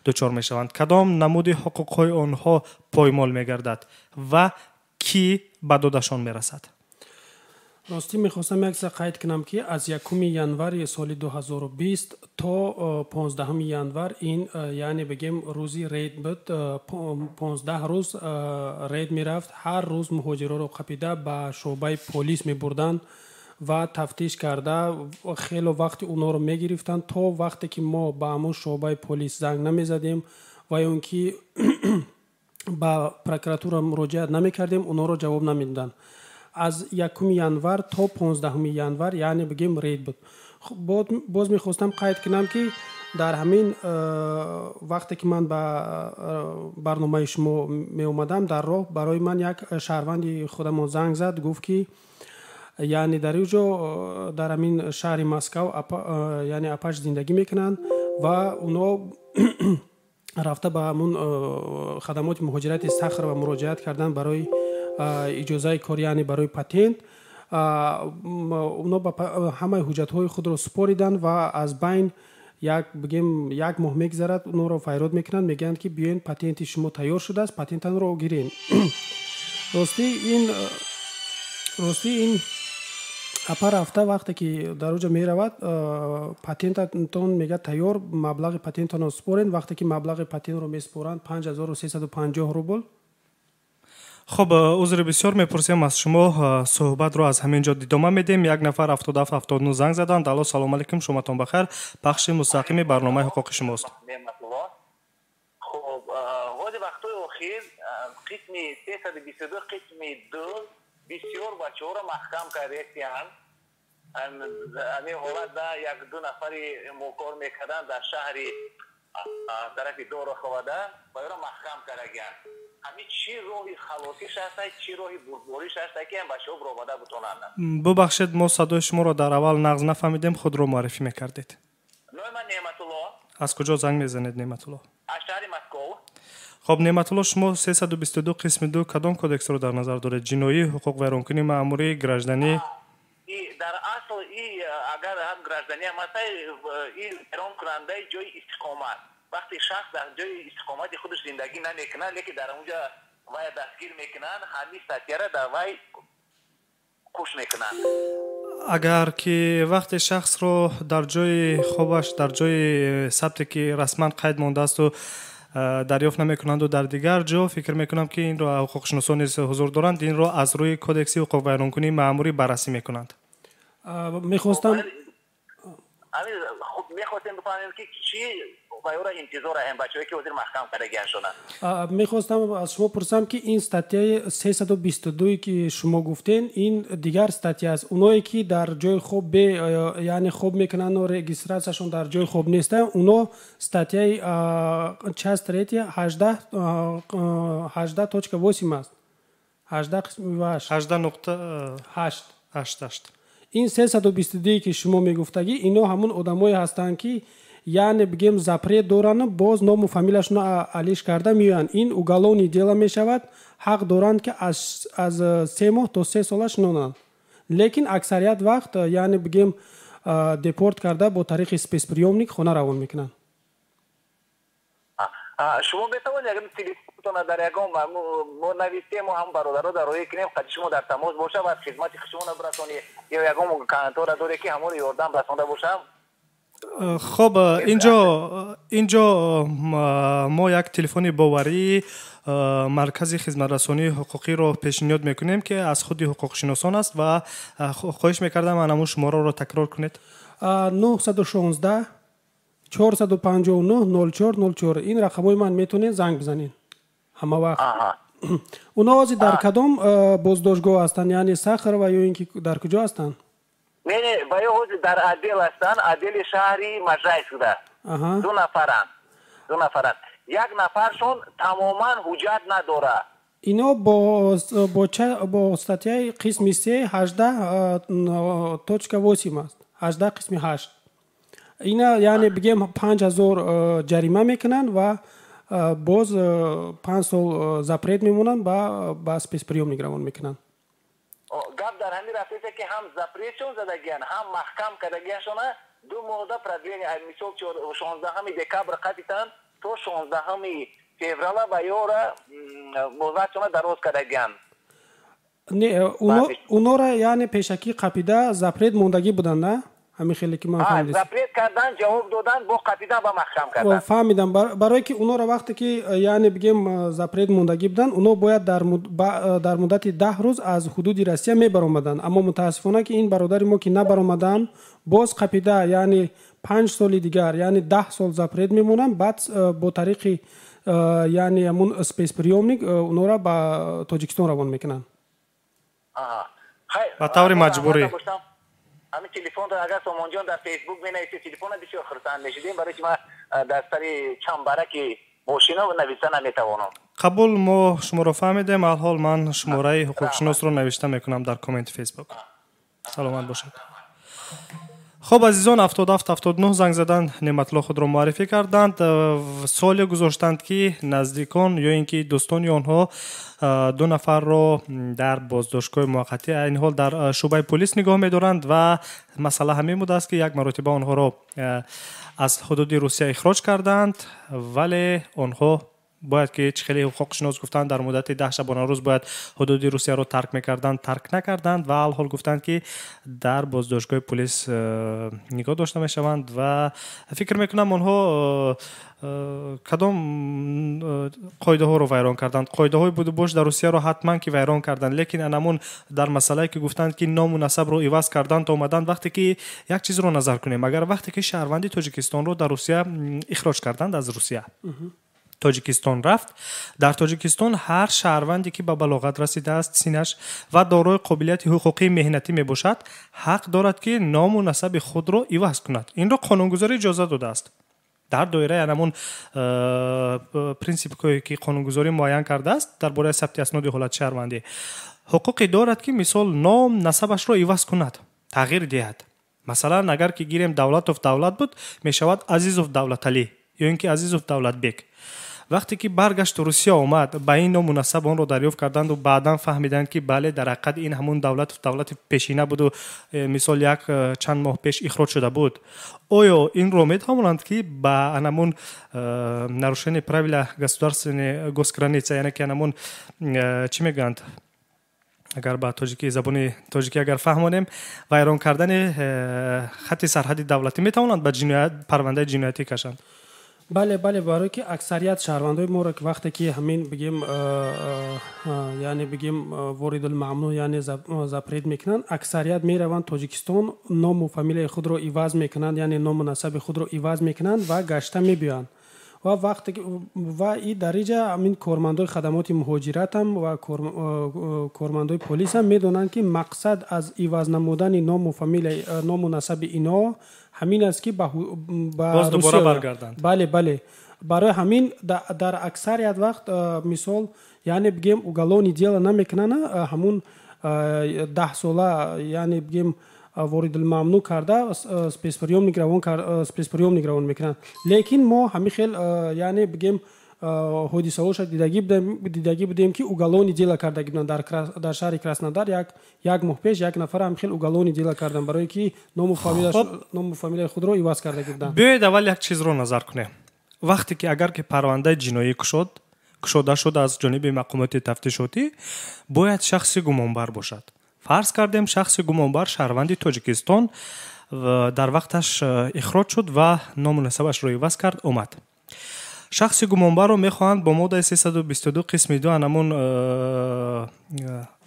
دچار میشوند. کدام نمودی حقوقهای آنها پایمال میگردد و کی به دادشان میرسد؟ راستی میخواستم یک چیز قید کنم که از 1 ینور سال 2020 تا 15 ینور این یعنی بگیم روزی رید بود، 15 روز رید میرفت. هر روز مهاجرا رو قپیده به شعبه پلیس میبردن و تفتیش کرده خیلی وقتی اونا رو میگرفتن تا وقتی که ما به همون شعبه پلیس زنگ نمیزدیم و اون که با پروکراتور مراجعه نمیکردیم اونا رو جواب نمیدادن. از 1 ینور تا 15 ینور یعنی بگیم رید بود. باز میخواستم قید کنم که در همین وقتی که من به برنامه شما می اومدم در راه برای من یک شهروند خودمون زنگ زد، گفت که یعنی در اینجا در همین شهر مسکو یعنی اپاش زندگی میکنن و اونا رفته به همون خدمات مهاجرت سخر و مراجعت کردن برای اجازه کار یعنی برای پاتنت. اونا همه حجت های خود رو سپاریدن و از بین یک ماه میگذرد اونا رو فیراد میکنن، میگن که بیاین پاتنت شما تیار شده است، پاتنتتون رو گیرین. راستی این اپا رفته وقتی که در اونجا میرود پاتنتتون میگه تیار، مبلغ پاتنتتون رو سپارین. وقتی که مبلغ پاتنت رو میسپارن 5350 روبل. خب عذر بسیار میپرسیم از شما، صحبت رو از همینجا ادامه میدیم. یک نفر 7779 زنگ زدند. الو سلام علیکم، شماتون بخیر. بخش مستقیم برنامه حقوق شماست. خب وقتی وقتای اخیر قسم 322 قسم 2 بسیار بچه‌ها را محکم کردند. همین حالت در یک دو نفری مکار میکردن در شهر طرف دور خوده و را محکم کردند. همین چی راهی خلاصیش هست، چی راهی بربریش هست که این بچه‌ها برآمده بتونن؟ ببخشید ما صدای شما را در اول نغز نفهمیدیم، خود رو معرفی میکردید. نام من نعمت الله. از کجا زنگ میزنید نعمت الله؟ از شهر مسکو. خب نعمت الله، شما 322 قسم 2 کدام کدکس رو در نظر دارید؟ جنایی، حقوق ویرانکنی مأموری، گراجدانی؟ در اصل اگر هم گراجدانی هم هست، این ویران کننده جای استقامت. وقتی شخص در جای استقامت خودش زندگی نمیکنه لیکن در اونجا وای دستگیر میکنن، همین ستیاره در وای کش میکنن. اگر که وقت شخص رو در جای خوبش در جای ثبتی که رسما قید مانده است و دریافت نمیکنند و در دیگر جا، فکر میکنم که این رو حقوق شناسان حضور دارند، این رو از روی کدکس حقوق ویرانکنی مأموری بررسی میکنند. میخواستم بفهمم که چی وایورا انتظار هم بچه‌ای که وزیر محکم کردگان شدن. میخواستم از شما پرسم که این استاتیای 322 که شما گفتین این دیگر استاتیا است. اونایی که در جای خوب یعنی خوب میکنن و رجیستراسیشون در جای خوب نیست، اونا استاتیای چاست ریتی 18.8 است. 18.8. این 322 که شما میگفتگی اینا همون آدمایی هستن که یعنی بگیم زپرت دارن، باز نام و فامیلشون علیش کرده میان. این اوگالونی دیلا میشود، حق دارند که از 3 ماه تا 3 سالش نونن. لیکن اکثریت وقت یعنی بگیم دیپورت کرده با طریق سپیسپریومنیک خونه روان میکنن. شما بتوانید اگر تلفنتون در یگان ما نویسیم ما هم برادرها در روی کنیم قد شما در تماس باشه و خدمت شما برسونید یا یگان کانتور داره که همون یاردم رسونده باشم. خب اینجا ما یک تلفن باوری مرکز خدمت رسانی حقوقی رو پیشنهاد میکنیم که از خود حقوق شناسان است و خواهش میکردم من شماره رو تکرار کنید. 916 459 0404 این رقمای من میتونید زنگ بزنین همه وقت. اونا در کدام بازداشتگاه هستن، یعنی سخر و یا اینکه در کجا هستن؟ نه باید در عدل هستن، عدل شهری مجرای شده. دو نفرن. یک نفرشون تماما حجت نداره. اینا با استاتیای قسم 3 18.8 است. 18 قسم 8. اینا یعنی بگیم 5000 جریمه میکنن و باز 5 سال زپرت میمونن و با سپیسپریومنیک روان میکنن. گپ در همین رفته که هم زپریشون زدگیان هم محکم کردگیانشون دو مورد پردوین مثال 16 دکبر قطعتن то 16 феврала ба ёра муҳлатшона дароз кардагианд. Унора яъне пешакӣ қапида запрет мондагӣ буданд, на? Ҳамин хеле ки ман фаҳмидам. Запрет кардан, ҷавоб додан, бо қапида ба маҳкам кардан. Фаҳмидам. Барое ки унора вақте ки яъне бигем запрет мондагӣ буданд, уно бояд дар муддати 10 рӯз аз ҳудуди Россия мебаромаданд. Аммо мутаассифона ки ин бародари мо ки набаромаданд, боз қапида яъне 5 соли дигар, яъне 10 сол запрет мемонанд, баъд бо тариқи яъне ҳамун спецприёмник унора ба Тоҷикистон равон мекунанд. ба таври маҷбурӣ. ҳамин телефонро агар Сомонҷон дар фейсбук менависед, телефонро бисёр хурсанд мешудем, барои ки ман дар сари чамбараки мошино нависта наметавонам. қабул, мо шуморо фаҳмидем. алҳол ман шумораи ҳуқуқшиносро навишта мекунам дар комменти фейсбук. саломат бошед. خب عزیزان 77-79 زنگ زدن نعمتالله خود را معرفی کردند. سوالی گذاشتند که نزدیکان یا اینکه دوستان آنها 2 نفر را در بازداشتگاه موقتی این حال در شعبه پلیس نگاه می‌دارند و مسئله همین بود است که یک مرتبه آنها را از حدود روسیه اخراج کردند، ولی آنها باید که خیلی حقوق شناس گفتند در مدت 10 شبانه روز باید حدود روسیه رو ترک میکردند، ترک نکردند و الحال گفتند که در بازداشتگاه پلیس نگاه داشته میشوند و فکر میکنم آنها کدام قاعده ها رو ویران کردند. قاعده های بود باش در روسیه رو حتما که ویران کردند، لیکن انمون در مسئله که گفتند که نام و نسب رو عوض کردند اومدند. وقتی که یک چیز رو نظر کنیم، اگر وقتی که شهروندی تاجیکستان رو در روسیه اخراج کردند از روسیه، تاجیکستان رفت، در تاجیکستان هر شهروندی که به بلاغت رسیده است سینش و دارای قابلیت حقوقی مهنتی می باشد حق دارد که نام و نسب خود را عوض کند. این را قانونگذاری اجازه داده است. در دایره همون پرینسیپی که قانونگذاری معین کرده است درباره ثبت اسناد حالت شهروندی، حقوقی دارد که مثال نام نسبش را عوض کند، تغییر دهد. مثلا اگر که گیریم دولتوف دولت بود می شود عزیزوف دولت علی یا اینکه عزیزوف دولت بیگ. وقتی که برگشت روسیه آمد با این نام مناسب آن را دریافت کردند و بعدا فهمیدند که بله در حقیقت این همون دولت پیشینه بود و مثال یک چند ماه پیش اخراج شده بود. آیا این رو میتوانند که با همون نروشن правила государственной госграницы، یعنی که همون چی میگند اگر با تاجیکی زبان تاجیکی اگر فهمونیم ویران کردن خط سرحدی دولتی میتوانند به جنایت پرونده جنایتی کشند؟ بله برای که اکثریت شهروندای ما را که وقتی که همین بگیم یعنی بگیم وارد الممنوع یعنی زپرید میکنن، اکثریت میروند تاجیکستان، نام و فامیل خود رو عوض میکنن، یعنی نام و نسب خود رو عوض میکنن و گشته میبیان و وقتی و این درجه همین کارمندای خدمات مهاجرت هم و کارمندای پلیس هم میدونن که مقصد از عوض نمودن نام و فامیل نام و نسب اینا همین است که باز دوباره برگردند. بله برای همین در اکثریت وقت مثال یعنی بگیم уголовное дело نمیکنن، همون 10 ساله یعنی بگیم وارد الممنوع کرده спецприёмник روان میکنن. لیکن ما همین خیل یعنی بگیم حادثه هاش دیدگی بودیم که уголовное дело کردگی بودن در شهر کراسنودار. یک ماه پیش یک نفر هم خیلی уголовное дело کردن برای که نام و فامیل خود رو عوض کردگی بودن. بیایید اول یک چیز رو نظر کنیم. وقتی که اگر که پرونده جنایی کشوده شد از جانب مقامات تفتیشاتی، باید شخص گمانبر باشد. فرض کردیم شخص گمانبر شهروندی تاجیکستان در وقتش اخراج شد و نام و نسبش رو عوض کرد اومد. شخص گمانبر رو میخواهند با ماده 322 قسم 2 همون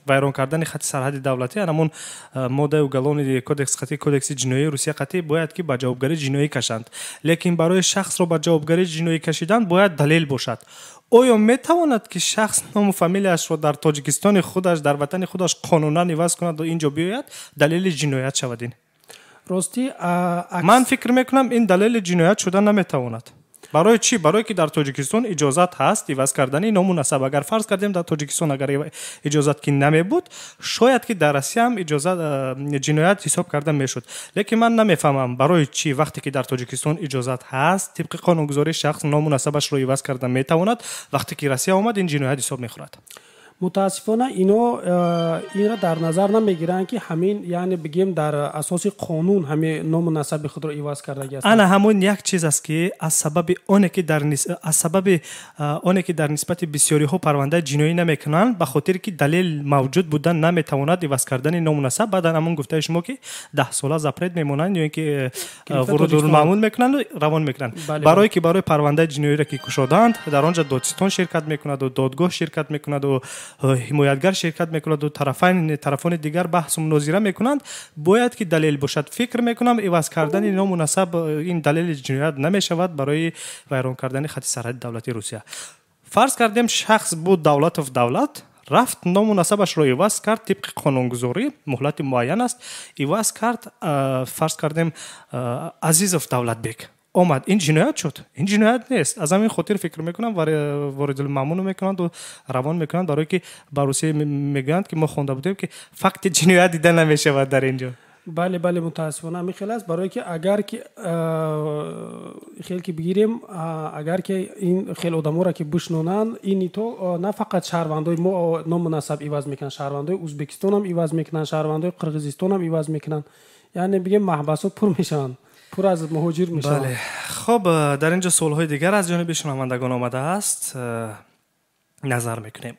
ویران کردن خط سرحدی دولتی، همون ماده уголовный کودکس جنایی روسیه قطعی باید که به جوابگری جنایی کشند. لیکن برای شخص رو به جوابگری جنایی کشیدن باید دلیل باشد. آیا میتواند که شخص نام و فامیلش رو در تاجیکستان خودش در وطن خودش قانونا عوض کند و اینجا بیاید دلیل جنایت شود؟ این راستی من فکر میکنم این دلیل جنایت شدن نمیتواند. برای چی؟ برای که در تاجیکستان اجازت هست عوض کردن نام و نسب. اگر فرض کردیم در تاجیکستان اگر اجازت که نمی بود، شاید که در روسیه هم اجازت جنایت حساب کرده میشد. لیکن من نمیفهمم برای چی وقتی که در تاجیکستان اجازت هست طبق قانونگذاری شخص نام و نسبش رو عوض کرده میتواند، وقتی که روسیه اومد این جنایت حساب میخورد. متاسفانه این را در نظر نمیگیرند که همین یعنی بگیم در اساس قانون همه نام و نسب خود را عوض کرده است. انا همون یک چیز است که از سبب اون که در نسبت بسیاری ها پرونده جنایی نمیکنند به خاطر که دلیل موجود بودن نمیتواند عوض کردن نام و نسب. بعد همون گفته شما که 10 ساله زپرید میمونند یا اینکه ورود معمول میکنند و روان میکنند. برای پرونده جنایی را که کشادند در آنجا دادستان شرکت میکند و دادگاه شرکت میکند و حمایتگر شرکت میکند و طرفان دیگر بحث و مناظره میکنند. باید که دلیل باشد. فکر میکنم عوض کردن نام و نسب این دلیل جنایت نمیشود برای ویران کردن خط سرحد دولتی روسیه. فرض کردیم شخص بود دولت رفت نام و نسبش رو عوض کرد طبق قانونگذاری، مهلت معین است، عوض کرد. فرض کردیم عزیزов دولت بیگ آمد، این جنایت شد. این جنایت نیست. از همین خاطر فکر میکنم وارد المعمول میکنند و روان میکنند، برای که با روسیه میگویند که ما خوانده بودیم که فقط جنایت دیده نمیشود در اینجا. بله متاسفانه همین خیلی است. برای که اگر که خیلی که بگیریم، اگر که این خیلی آدما را که بشنونن، این تو نه فقط شهروندای ما نام مناسب عوض میکنن، شهروندای ازبکستان هم عوض میکنن، شهروندای قرقیزستان هم عوض میکنن. یعنی بگیم محبسا پر میشن، پر از مهاجر میشن. بله. خب در اینجا سوالهای دیگر از جانب شنوندگان آمده است، نظر میکنیم.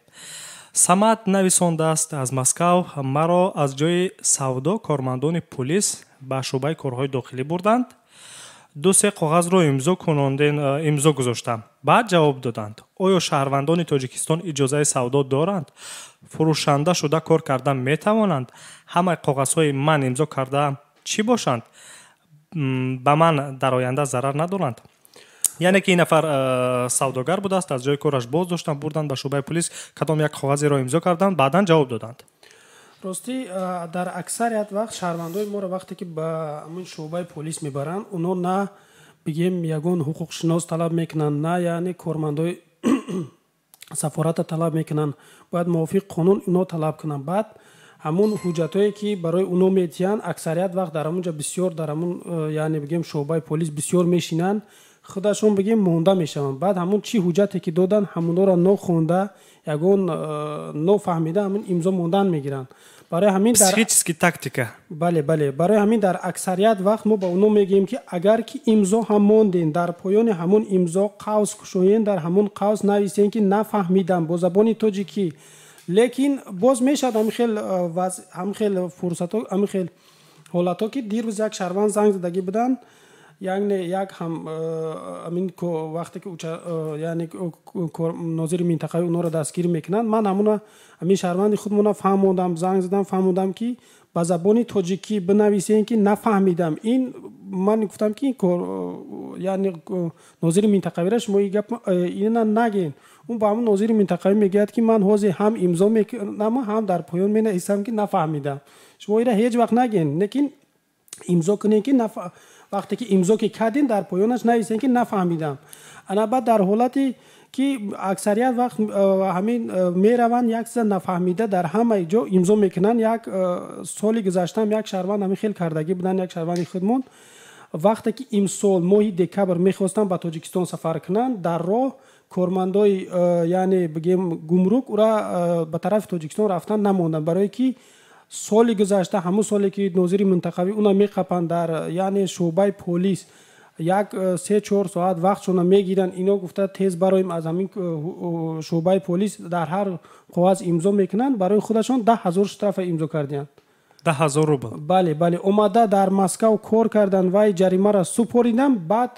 سمت نویسنده است از مسکو: مرا از جای سودا کارمندان پلیس به شعبه کارهای داخلی بردند. 2-3 کاغذ را امضا گذاشتم. بعد جواب دادند: آیا شهروندان تاجیکستان اجازه سودا دارند؟ فروشنده شده کار کردن میتوانند؟ همه کاغذهای من امضا کرده چی باشند؟ به من در آینده ضرر ندارند؟ یعنی که این نفر سوداگر بوده است، از جای کارش باز داشتن، بردن به شعبه پلیس، کدام یک کاغذی را امضا کردند، بعداً جواب دادند. راستی در اکثریت وقت شهروندای ما را وقتی که به همون شعبه پلیس میبرن، اونا نه بگیم یگان حقوق شناس طلب میکنن، نه یعنی کارمندای سفارت طلب میکنن، باید موافق قانون اونا طلب کنن. بعد همون حجتایی که برای اونا میتین اکثریت وقت در همونجا بسیار در همون یعنی بگیم شعبه پلیس بسیار میشینن، خودشون بگیم مونده میشون. بعد همون چی حجتی که دادن همون را نو خونده یگون نو فهمیده همون امضا موندن میگیرن. برای همین در پسیچسکی تاکتیکا. بله برای همین در اکثریت وقت ما با اونو میگیم که اگر که امضا هم موندین، در پایان همون امضا قوس کشوین، در همون قوس نویسین که نفهمیدم با زبان تاجیکی. لیکن باز میشد هم خیلی فرصت ها، هم خیلی حالت ها که دیروز یک شهروند زنگ زدگی بدن، یعنی یک هم امین کو وقتی که یعنی ناظر منطقه اونا رو دستگیر میکنن، من همین شهروند خودمون فهمیدم، زنگ زدم فهمیدم که با زبان تاجیکی بنویسین که نفهمیدم. این من گفتم که یعنی ناظر منطقه را شما اینا نگین. اون با همون ناظر منطقه میگه که من حاضر هم امضا میکنم هم در پایان مینویسم که نفهمیدم. شما اینا هیچ وقت نگین، لیکن امضا کنین که وقتی که امضا که کردین در پایانش نویسین که نفهمیدم. انا بعد در حالتی که اکثریت وقت همین میروند یک چیز نفهمیده در همه جا امضا میکنن. یک سالی گذشتم یک شهروند همین خیلی کردگی بودن، یک شهروند خودمون وقتی که امسال ماه دکبر میخواستن به تاجیکستان سفر کنن، در راه کارمندای یعنی بگیم گمرک را به طرف تاجیکستان رفتن نموندن، برای که سالی گذشته همون سالی که ناظر منطقوی اونا میقپن در یعنی شعبه پلیس یک 3-4 ساعت وقتشون میگیرن. اینا گفته تیز برایم از همین شعبه پلیس در هر کاغذ امضا میکنن، برای خودشون 10,000 شترف امضا کردن. 10,000 روبل. بله اومده در مسکو کار کردن و جریمه را سپردن، بعد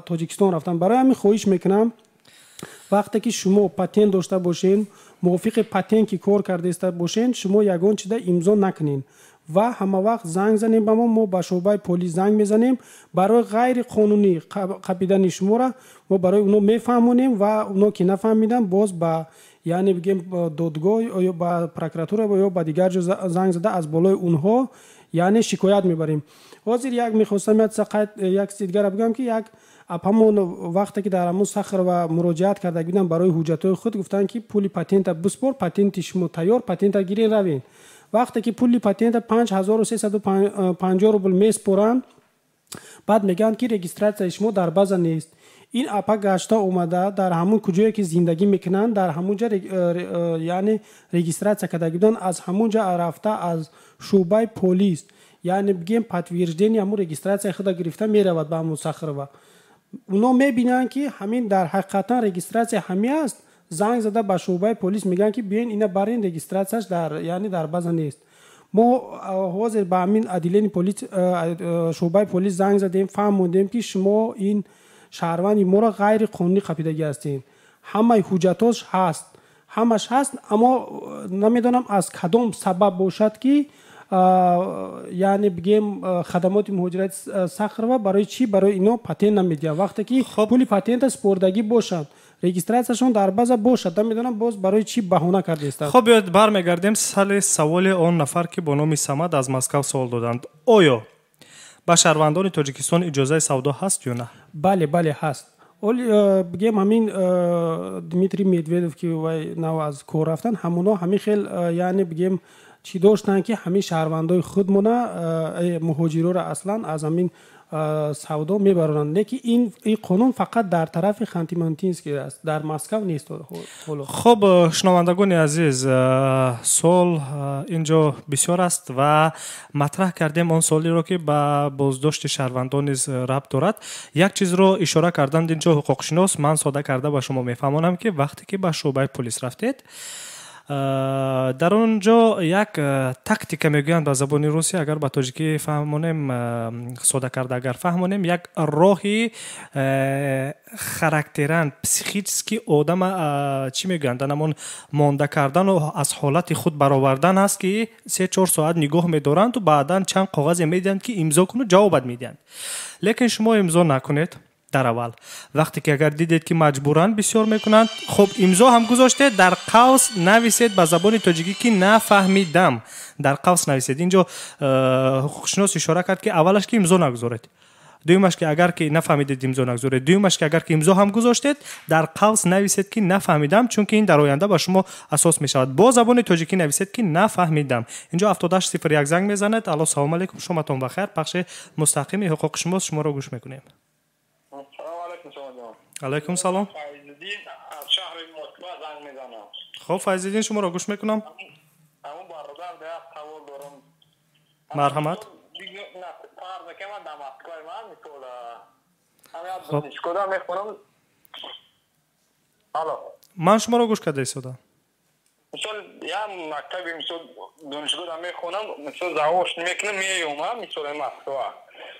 تاجیکستان رفتن. برای همین خواهش میکنم وقتی که شما پتن داشته باشین، موافق پتن که کار کرده باشین، شما یگان چیز امضا نکنین و همه وقت زنگ زنیم به ما به شعبه پلیس زنگ میزنیم. برای غیر قانونی قپیدن شما را ما برای اونو میفهمونیم و اونو که نفهمیدن باز با یعنی بگیم دادگاه یا با پروکراتور یا با دیگر زنگ زده از بالای اونها یعنی شکایت میبریم. حاضر یک میخواستم یک چیز دیگر بگم که یک همون وقتی که در همون سخر و مراجعت کرده بودن برای حجتای خود گفتن که پول پتنت بسپر، پتنت شما تیار، پتنت گیرین روین. وقتی که پول پتنت 5350 روبل میسپرن، بعد میگن که رجیستراسیون شما در بازار نیست. این اپا گشتا اومده در همون کجایی که زندگی میکنن در همونجا یعنی رجیستراسیا کرده بودن از همونجا رفته از شعبه پلیس یعنی بگیم پتویرجدین همون رجیستراسیا خود گرفته میرود به همون صخره اونا میبینن که همین در حقیقتا رجیستراسیا همین است زنگ زده به شعبه پلیس میگن که بیاین اینا برای این رجیستراسیاش در یعنی در باز نیست ما حاضر به همین ادیلین پلیس شعبه پلیس زنگ زدیم فهمیدیم که شما این شهروندی ما را غیر قانونی قپیدگی هستین همه حجتاش هست همش هست اما نمیدونم از کدام سبب باشد که یعنی بگیم خدمات مهاجرت صخره و برای چی برای اینا پاتنت نمیدیا وقتی که پول پاتنت سپردگی باشد رجیستراسیشون در باز باشد نمیدونم باز برای چی بهونه کرده است. خب بیاید برمیگردیم سوال اون نفر که با نام سمد از مسکو سوال دادند آیا با شهروندان تاجیکستان اجازه سودا هست یا نه؟ بله هست. بگیم همین دمیتری میدویدوف که وای نو از کور رفتن همونا همین خیل یعنی بگیم چی داشتن که همین شهروندای خودمونه مهاجرا را اصلا از همین سودا میبرن لیکن این قانون فقط در طرف خانتی مانتینسک است در مسکو نیست. خب شنوندگان عزیز سوال اینجا بسیار است و مطرح کردیم اون سوالی رو که با بازداشت شهروندان نیز ربط دارد. یک چیز رو اشاره کردند اینجا حقوق شناس من ساده کرده با شما میفهمونم که وقتی که به شعبه پلیس رفتید در اونجا یک تاکتیک میگویند به زبان روسی اگر به تاجیکی فهمونیم ساده کرده اگر فهمونیم یک راهی خاراکترن پسیخیسکی آدم چی میگویند نمون مانده کردن و از حالت خود برآوردن است که 3-4 ساعت نگاه میدارند و بعدا چند کاغذ میدهند که امضا کنید جواب میدهند لیکن شما امضا نکنید در اول وقتی که اگر دیدید که مجبورن بسیار میکنند خب امضا هم گذاشته در قوس نویسید به زبان تاجیکی که نفهمیدم در قوس نویسید اینجا حقوق شناس اشاره کرد که اولش که امضا نگذارید دویمش که اگر که نفهمیدید امضا نگذارید دویمش که اگر که امضا هم گذاشتید در قوس نویسید که نفهمیدم چون که این در آینده با شما اساس میشود با زبان تاجیکی نویسید که نفهمیدم اینجا 7801 زنگ میزنید الو سلام علیکم شماتون بخیر بخش مستقیم حقوق شما رو گوش میکنیم. علیکم سلام. فایزالدین از شهر مسکو زنگ میزنم. خب فایزالدین شما را گوش میکنم. همون برادر به سوال دارم. مرحمت. نه فرض که من در مسکو من میتونم همین دانشگاه میخونم. الو. من شما را گوش کرده ایستادم. مثلا یا مکتب مثلا دانشگاه میخونم مثلا زواج میکنم میام مثلا مسکو.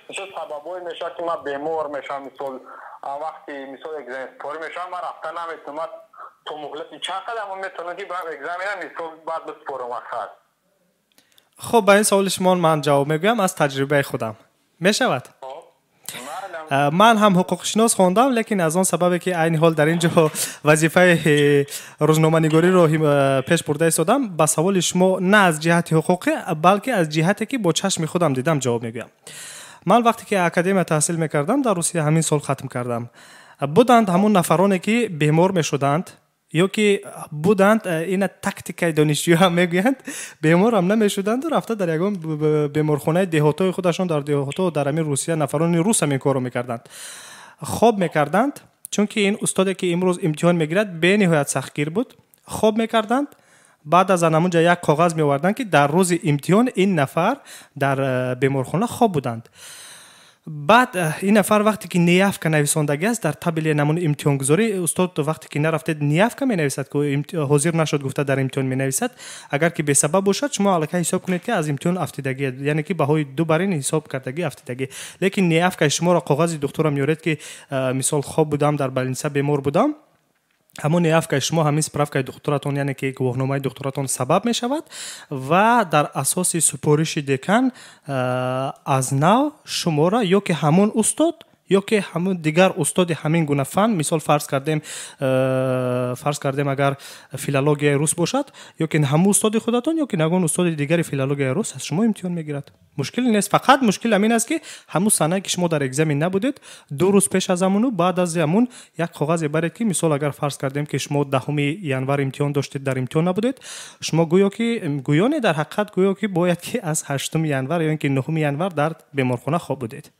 مثلا سببای میشه که من بیمار میشم مثلا وقتی مثلا اگزم پاره میشم من رفتن نمیتونم تو مهلت چقدر اما میتونم که برم اگزم میرم مثلا بعد بسپارم آخر. خب با این سوال شما من جواب میگویم از تجربه خودم میشود. من هم حقوق شناس خواندم لیکن از آن سببی که این حال در اینجا وظیفه روزنامه نگاری رو پیش برده ایستادم با سوال شما نه از جهت حقوقی بلکه از جهتی که با چشم خودم دیدم جواب میگویم. من وقتی که اکادمی تحصیل میکردم در روسیه همین سال ختم کردم بودند همون نفرانی که بیمار میشدند یا که بودند این تاکتیک دانشجو هم میگویند بیمار هم نمیشدند و رفته در یگان بیمارخانه دهاتای خودشون در دهاتا و در همین روسیه نفران روس هم این کارو میکردند خواب میکردند چون که این استادی که امروز امتحان میگیرد به نهایت سختگیر بود خواب میکردند بعد از همونجا یک کاغذ می‌آوردند که در روز امتحان این نفر در بیمارخانه خواب بودند بعد این نفر وقتی که نیافک نویسندگی است در تابل نمونه امتحان گذاری استاد وقتی که نرفته نیافک می نویسد که حاضر نشد گفته در امتحان می نویسد اگر که به سبب باشد شما الکی حساب کنید که از امتحان افتادگی یعنی که بهای 2 برین حساب کردگی افتادگی لیکن نیافک شما را کاغذ دکتر میارید که مثال خواب بودم در بالینسا بیمار بودم همون نیافک شما همین سپرافک دکتراتون یعنی که گواهنامه دکتراتون سبب می شود و در اساس سپارش دکان از نو شما را یا که همون استاد یا که همون دیگر استاد همین گونه فن مثال فرض کردیم اگر فیلولوژی روس باشد یا که همون استاد خودتون یا که نگون استاد دیگر فیلولوژی روس از شما امتحان میگیرد مشکلی نیست فقط مشکل همین است که همون سنه که شما در اگزمین نبودید 2 روز پیش از همون و بعد از همون یک کاغذ برید که مثال اگر فرض کردیم که شما 10 ینور امتحان داشتید در امتحان نبودید شما گویانی در حقیقت گویا که باید که از 8 ینور یا اینکه 9 ینور در بیمارخانه خواب بودید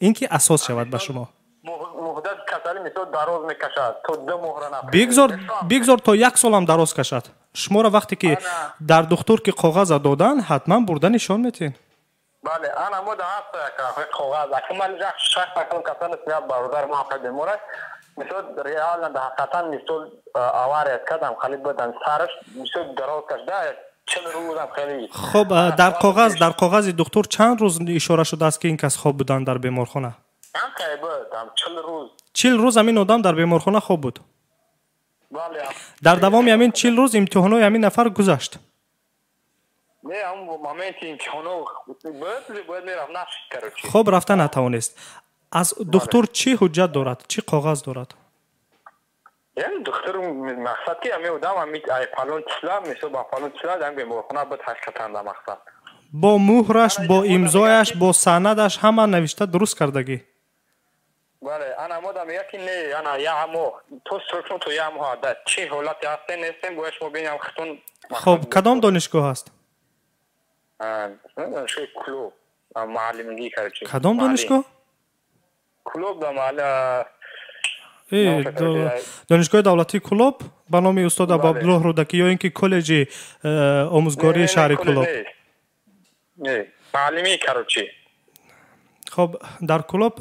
این که اساس شود به شما مهلت مدت کسانی مثل دراز میکشد تو 2 ماه را بگذار تا 1 سال هم دراز کشد. شما را وقتی که در دکتر که کاغذ دادن حتما برده نشان میتین. بله انا مود هست که کاغذ اکمال شخص کنم کسانی سیاه برادر ما خود بیمورد مثل ریال ده حقیقتا مثل آوارید کدم خالی بودن سرش مثل دراز کشده 40 روز هم خیلی. خب در کاغذ دکتر چند روز اشاره شده است که این کس خواب بودن در بیمارخانه؟ هم که بود 40 روز. 40 روز همین آدم در بیمارخانه خواب بود. بله. در دوام همین 40 روز امتحانای همین نفر گذشت. نه اون مومنت امتحانو بود میرفت نشد. خب رفتن نتوانست. از دکتر چی حجت دارد؟ چی کاغذ دارد؟ یعنی دکتر مقصد که همه آدم همی پالون تسلا مثل با پالون تسلا هم بیمارخانه بود حقیقتا در مقصد. با مهرش، با امضایش، با سندش همه نوشته درست کردگی. بله انا مودم یکی نه انا یا مو تو سرکن تو یا مو ده چی حالتی هست نیستم باش مبینم خطون. خب کدام دانشگاه هست؟ دانشگاه کلوب معلمگی کرد. کدام دانشگاه؟ کلوب در دانشگاه دولتی کلوب به نام استاد عبدالله رودکی یا اینکه کالج آموزگاری شهر کلوب؟ نه معلمی کراچی. خب در کلوب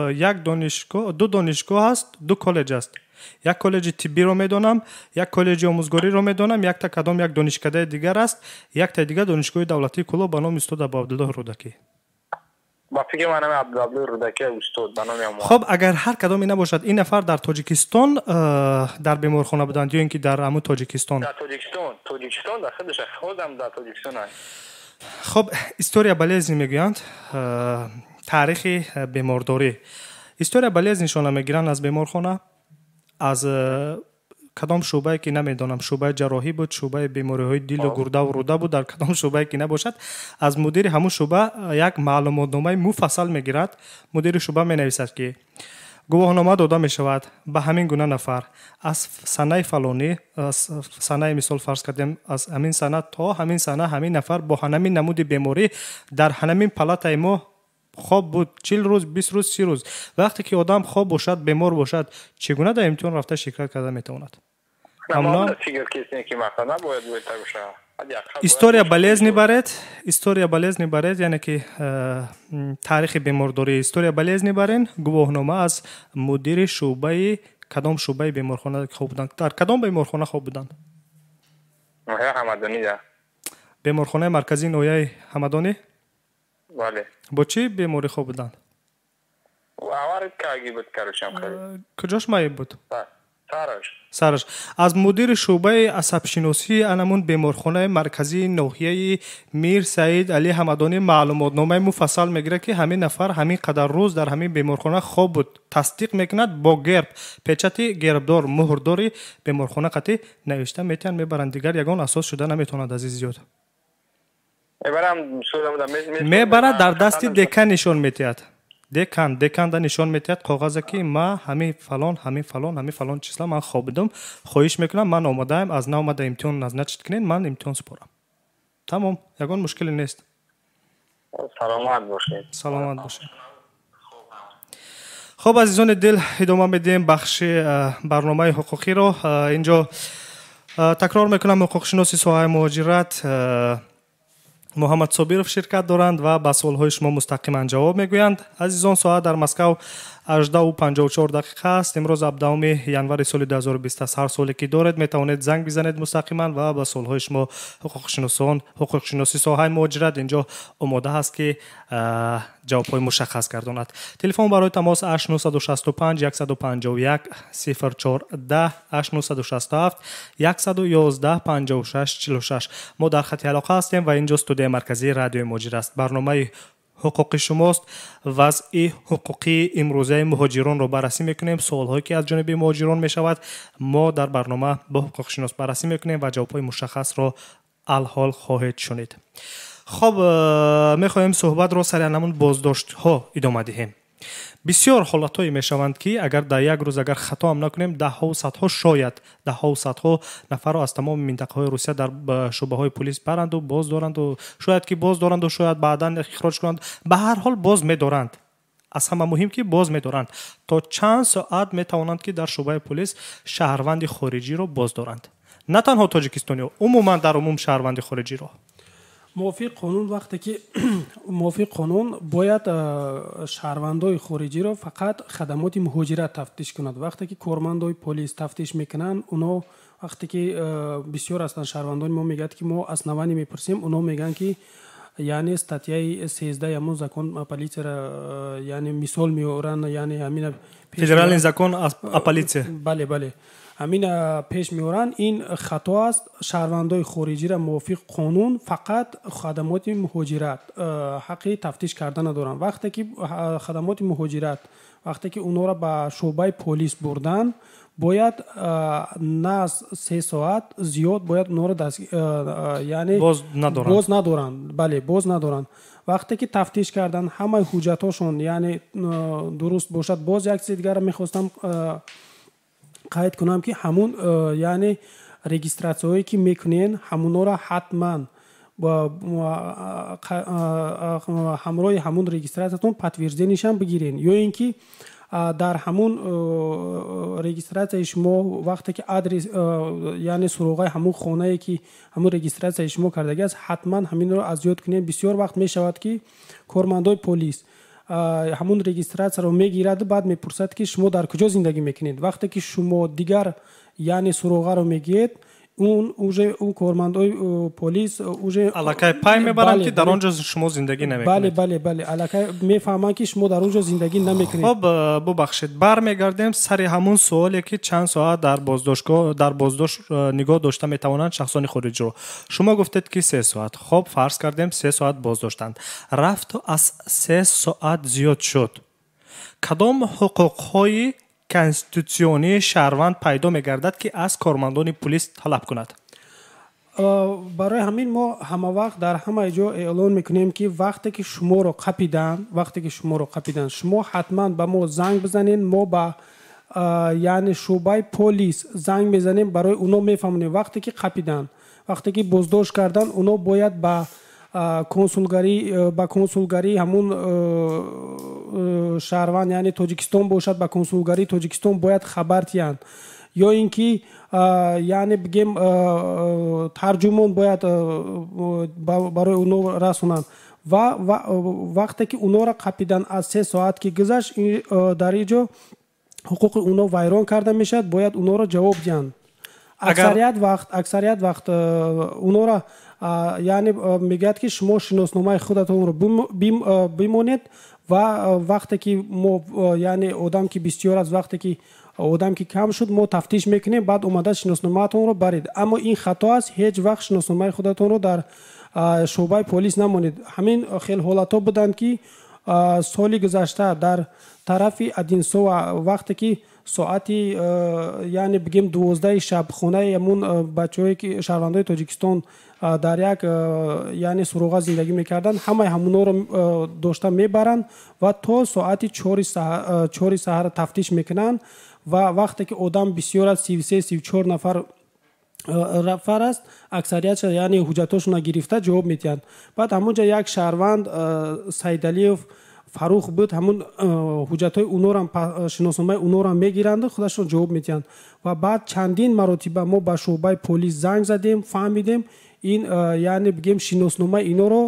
یک دانشگاه، 2 دانشگاه هست، 2 کالج است. یک کالج طبی رو میدونم، یک کالج آموزگاری رو میدونم، یک تا کدام یک دانشکده دیگر است، یک تا دیگر دانشگاه دولتی کلوب به نام استاد عبدالله رودکی. با فکر منم عبدالله رودکی استاد به نام. خب اگر هر کدامی نباشد این نفر در تاجیکستان در بیمارخانه بودند یا اینکه در همون تاجیکستان؟ در تاجیکستان در خودش خودم در تاجیکستان است. خب استوریا بلیزی میگویند تاریخ بیمارداری. استوریا بلیز نشانه میگیرند از بیمارخانه، از کدام شعبه که نمیدونم، شعبه جراحی بود، شعبه بیماری های دیل و گرده و روده بود، در کدام شعبه که نباشد از مدیر همون شعبه یک معلوماتنامه مفصل میگیرد. مدیر شعبه می نویسد که گواهنامه داده می شود به همین گونه نفر از سنه فلانی، سنه مثال فرض کردیم از همین سنه تا همین سنه همین نفر با همین نمود بیماری در همین پلات ما خواب بود 40 روز 20 روز 30 روز. وقتی که آدم خواب باشد بیمار باشد چگونه در امتحان رفته شرکت کرده میتواند؟ استوریا بلیز نبرد یعنی که تاریخ بیمارداری. استوریا بلیز نبرین گواهنامه از مدیر شعبه کدام شعبه بیمارخانه خواب بودند؟ در کدام بیمارخانه خواب بودند؟ نوحه همدانی ده. بیمارخانه مرکزی نوحه همدانی؟ بله. با چی بیماری خواب بودند؟ آوارد کاغی بود کارشم خیلی. کجاش مایب بود؟ سرش. از مدیر شعبه عصب شناسی انمون بیمارخانه مرکزی ناحیه میر سعید علی همدانی معلوماتنامه مفصل میگیره که همین نفر همین قدر روز در همین بیمارخانه خواب بود. تصدیق میکند با گرب پچت گربدار مهرداری بیمارخانه قطعی نوشته میتن میبرند. دیگر یگان اساس شده نمیتوند عزیز زیاد. میبرد در دستی دکن نشان میتید. دکن ده نشان میتید کاغذ که ما همین فلان چیزلا من خوابیدم، خواهش میکنم من آماده‌ام، از نه آماده امتحان از نچت کنین من امتحان سپارم. تمام، یگان مشکلی نیست. سلامت باشید. خب عزیزان دل ادامه میدیم بخش برنامه حقوقی رو. اینجا تکرار میکنم حقوق شناسی ساحه مهاجرت محمد صابیرов شرکت دارند و به سوالهای شما مستقیما جواب میگویند. عزیزان ساعت در مسکو 18:54 است. امروز 17 ینور سال 2020 هر سوالی که دارید میتوانید زنگ بزنید مستقیما و به سوالهای شما حقوق شناسی ساحه مهاجرت اینجا آماده است که جوابهای مشخص گرداند. تلفن برای تماس 8965 151 0410 8967 111 56 46. ما در خط علاقه هستیم و اینجا استودیو مرکزی رادیو مهاجرت است. برنامه حقوق شماست. وضع حقوقی امروزه مهاجران رو بررسی میکنیم. سوالهایی که از جانب مهاجران میشود ما در برنامه با حقوق شناس بررسی میکنیم و جوابهای مشخص رو الحال خواهید شنید. خب میخوایم صحبت رو سر همون بازداشت ها ادامه دهیم. بسیار حالتایی میشوند که اگر در یک روز اگر خطا هم نکنیم ده ها و صدها شاید ده ها و صدها نفر رو از تمام منطقه های روسیه در شعبه های پلیس برند و باز دارند و شاید که باز دارند و شاید بعدا اخراج کنند. به هر حال باز میدارند. аз ҳама муҳим ки боз медоранд. То чанд соат метавонанд ки дар шӯъбаи полис шаҳрванди хориҷиро боз доранд? На танҳо тоҷикистониҳо, умуман дар умум шаҳрванди хориҷиро. мувофиқ қонун вақте ки мувофиқ қонун бояд шаҳрвандои хориҷиро фақат хадамоти муҳоҷират тафтиш кунад. вақте ки кормандои полис тафтиш мекунанд, уно вақте ки бисёр ҳастанд шаҳрвандони мо мегӯяд ки мо аснавани мепурсем, уно мегӯянд ки яъне статьяи 13 ҳамон закон полисияро яъне мисол меоранд, яъне ҳамина федеральный закон о полиция. бале бале ҳамина пеш меоранд. ин хато аст. шаҳрвандои хориҷиро мувофиқ қонун фақат хадамоти муҳоҷират ҳаққи тафтиш карда надоранд. вақте ки хадамоти муҳоҷират вақте ки онҳоро ба шӯъбаи полис бурданд, бояд на 3 соат зиёд бояд онҳоро яъне боз надоранд. бале боз надоранд. вақте ки тафтиш карданд, ҳамаи ҳуҷҷатҳошон яъне дуруст бошад, боз як чизи дигарро мехостам қайд кунам ки ҳамун яъне регистратсияҳое ки мекунен, ҳамунҳоро ҳатман ҳамроҳи ҳамун регистратсиятон подтвержденияшам бигирен, ё ин ки дар ҳамун регистратсияи шумо вақте ки адрес яъне суроғаи ҳамун хонае ки ҳамун регистратсияи шумо кардаги аст, ҳатман ҳаминро аз ёд кунед. бисёр вақт мешавад ки кормандои полис ҳамун регистратсияро мегирад, баъд мепурсад ки шумо дар куҷо зиндагӣ мекунед. вақте ки шумо дигар яъне суроғаро мегиед, он кормандои полис уже аллакай пай мебаранд ки дар он ҷо шумо зиндагӣ намекунед. бале аллакай мефаҳманд ки шумо дар он ҷо зиндагӣ намекунед. хоб бубахшед, бармегардем сари ҳамун суоле ки чанд соат дар боздошт нигоҳ дошта метавонанд шахсони хориҷиро. шумо гуфтед ки 3 соат. хоб фарз кардем 3 соат боздоштанд, рафту аз 3 соат зиёд шуд. кадом ҳуқуқҳои конститутсионии шаҳрванд пайдо мегардад ки аз кормандони полис талаб кунад? барои ҳамин мо ҳама вақт дар ҳамаи ҷо эълон мекунем ки вақте ки шуморо қапиданд, шумо ҳатман ба мо занг бизанед. мо ба яъне шӯъбаи полис занг мезанем, барои уно мефаҳмонем вақте ки қапиданд, вақте ки боздошт карданд, уно бояд ба консулгари ҳамун шаҳрванд яъне тоҷикистон бошад, ба консулгари тоҷикистон бояд хабар диҳанд, ё ин ки яъне бигем тарҷумон бояд барои уно расонанд. ва вақте ки унора қапиданд, аз 3 соат ки гузашт, дар ин ҷо ҳуқуқи уно вайрон карда мешавад, бояд уноро ҷавоб диҳанд. аксарият вақт унора яъне мегӯяд ки шумо шиносномаи худатонро бимонед ва вақте ки мо яъне одам ки бисёр аст, вақте ки одам ки кам шуд, мо тафтиш мекунем, баъд омада шиносномаатонро баред. аммо ин хато аст. ҳеҷ вақт шиносномаи худатонро дар шӯъбаи полис намонед. ҳамин хел ҳолатҳо буданд ки соли гузашта дар тарафи Адинсова вақте ки соати яъне бигем 12 шаб хонаи ҳамун бачаҳое ки шаҳрвандои Тоҷикистон дар як яъне суроға зиндагӣ мекарданд, ҳамаи ҳамунҳоро дошта мебаранд ва то соати 4 саҳар тафтиш мекунанд. ва вақте ки одам бисёр аст, 33-34 нафар аст, аксариятша яъне ҳуҷҷатҳошонро гирифта ҷавоб медиҳанд. баъд ҳамун ҷа як шаҳрванд Сайдалиев Фарух буд, ҳамун ҳуҷҷатҳои унора шиносномаи унора мегиранду худашон ҷавоб медиҳанд. ва баъд чандин маротиба мо ба шӯъбаи полис занг задем, фаҳмидем ин яъне бигем шиносномаи инҳоро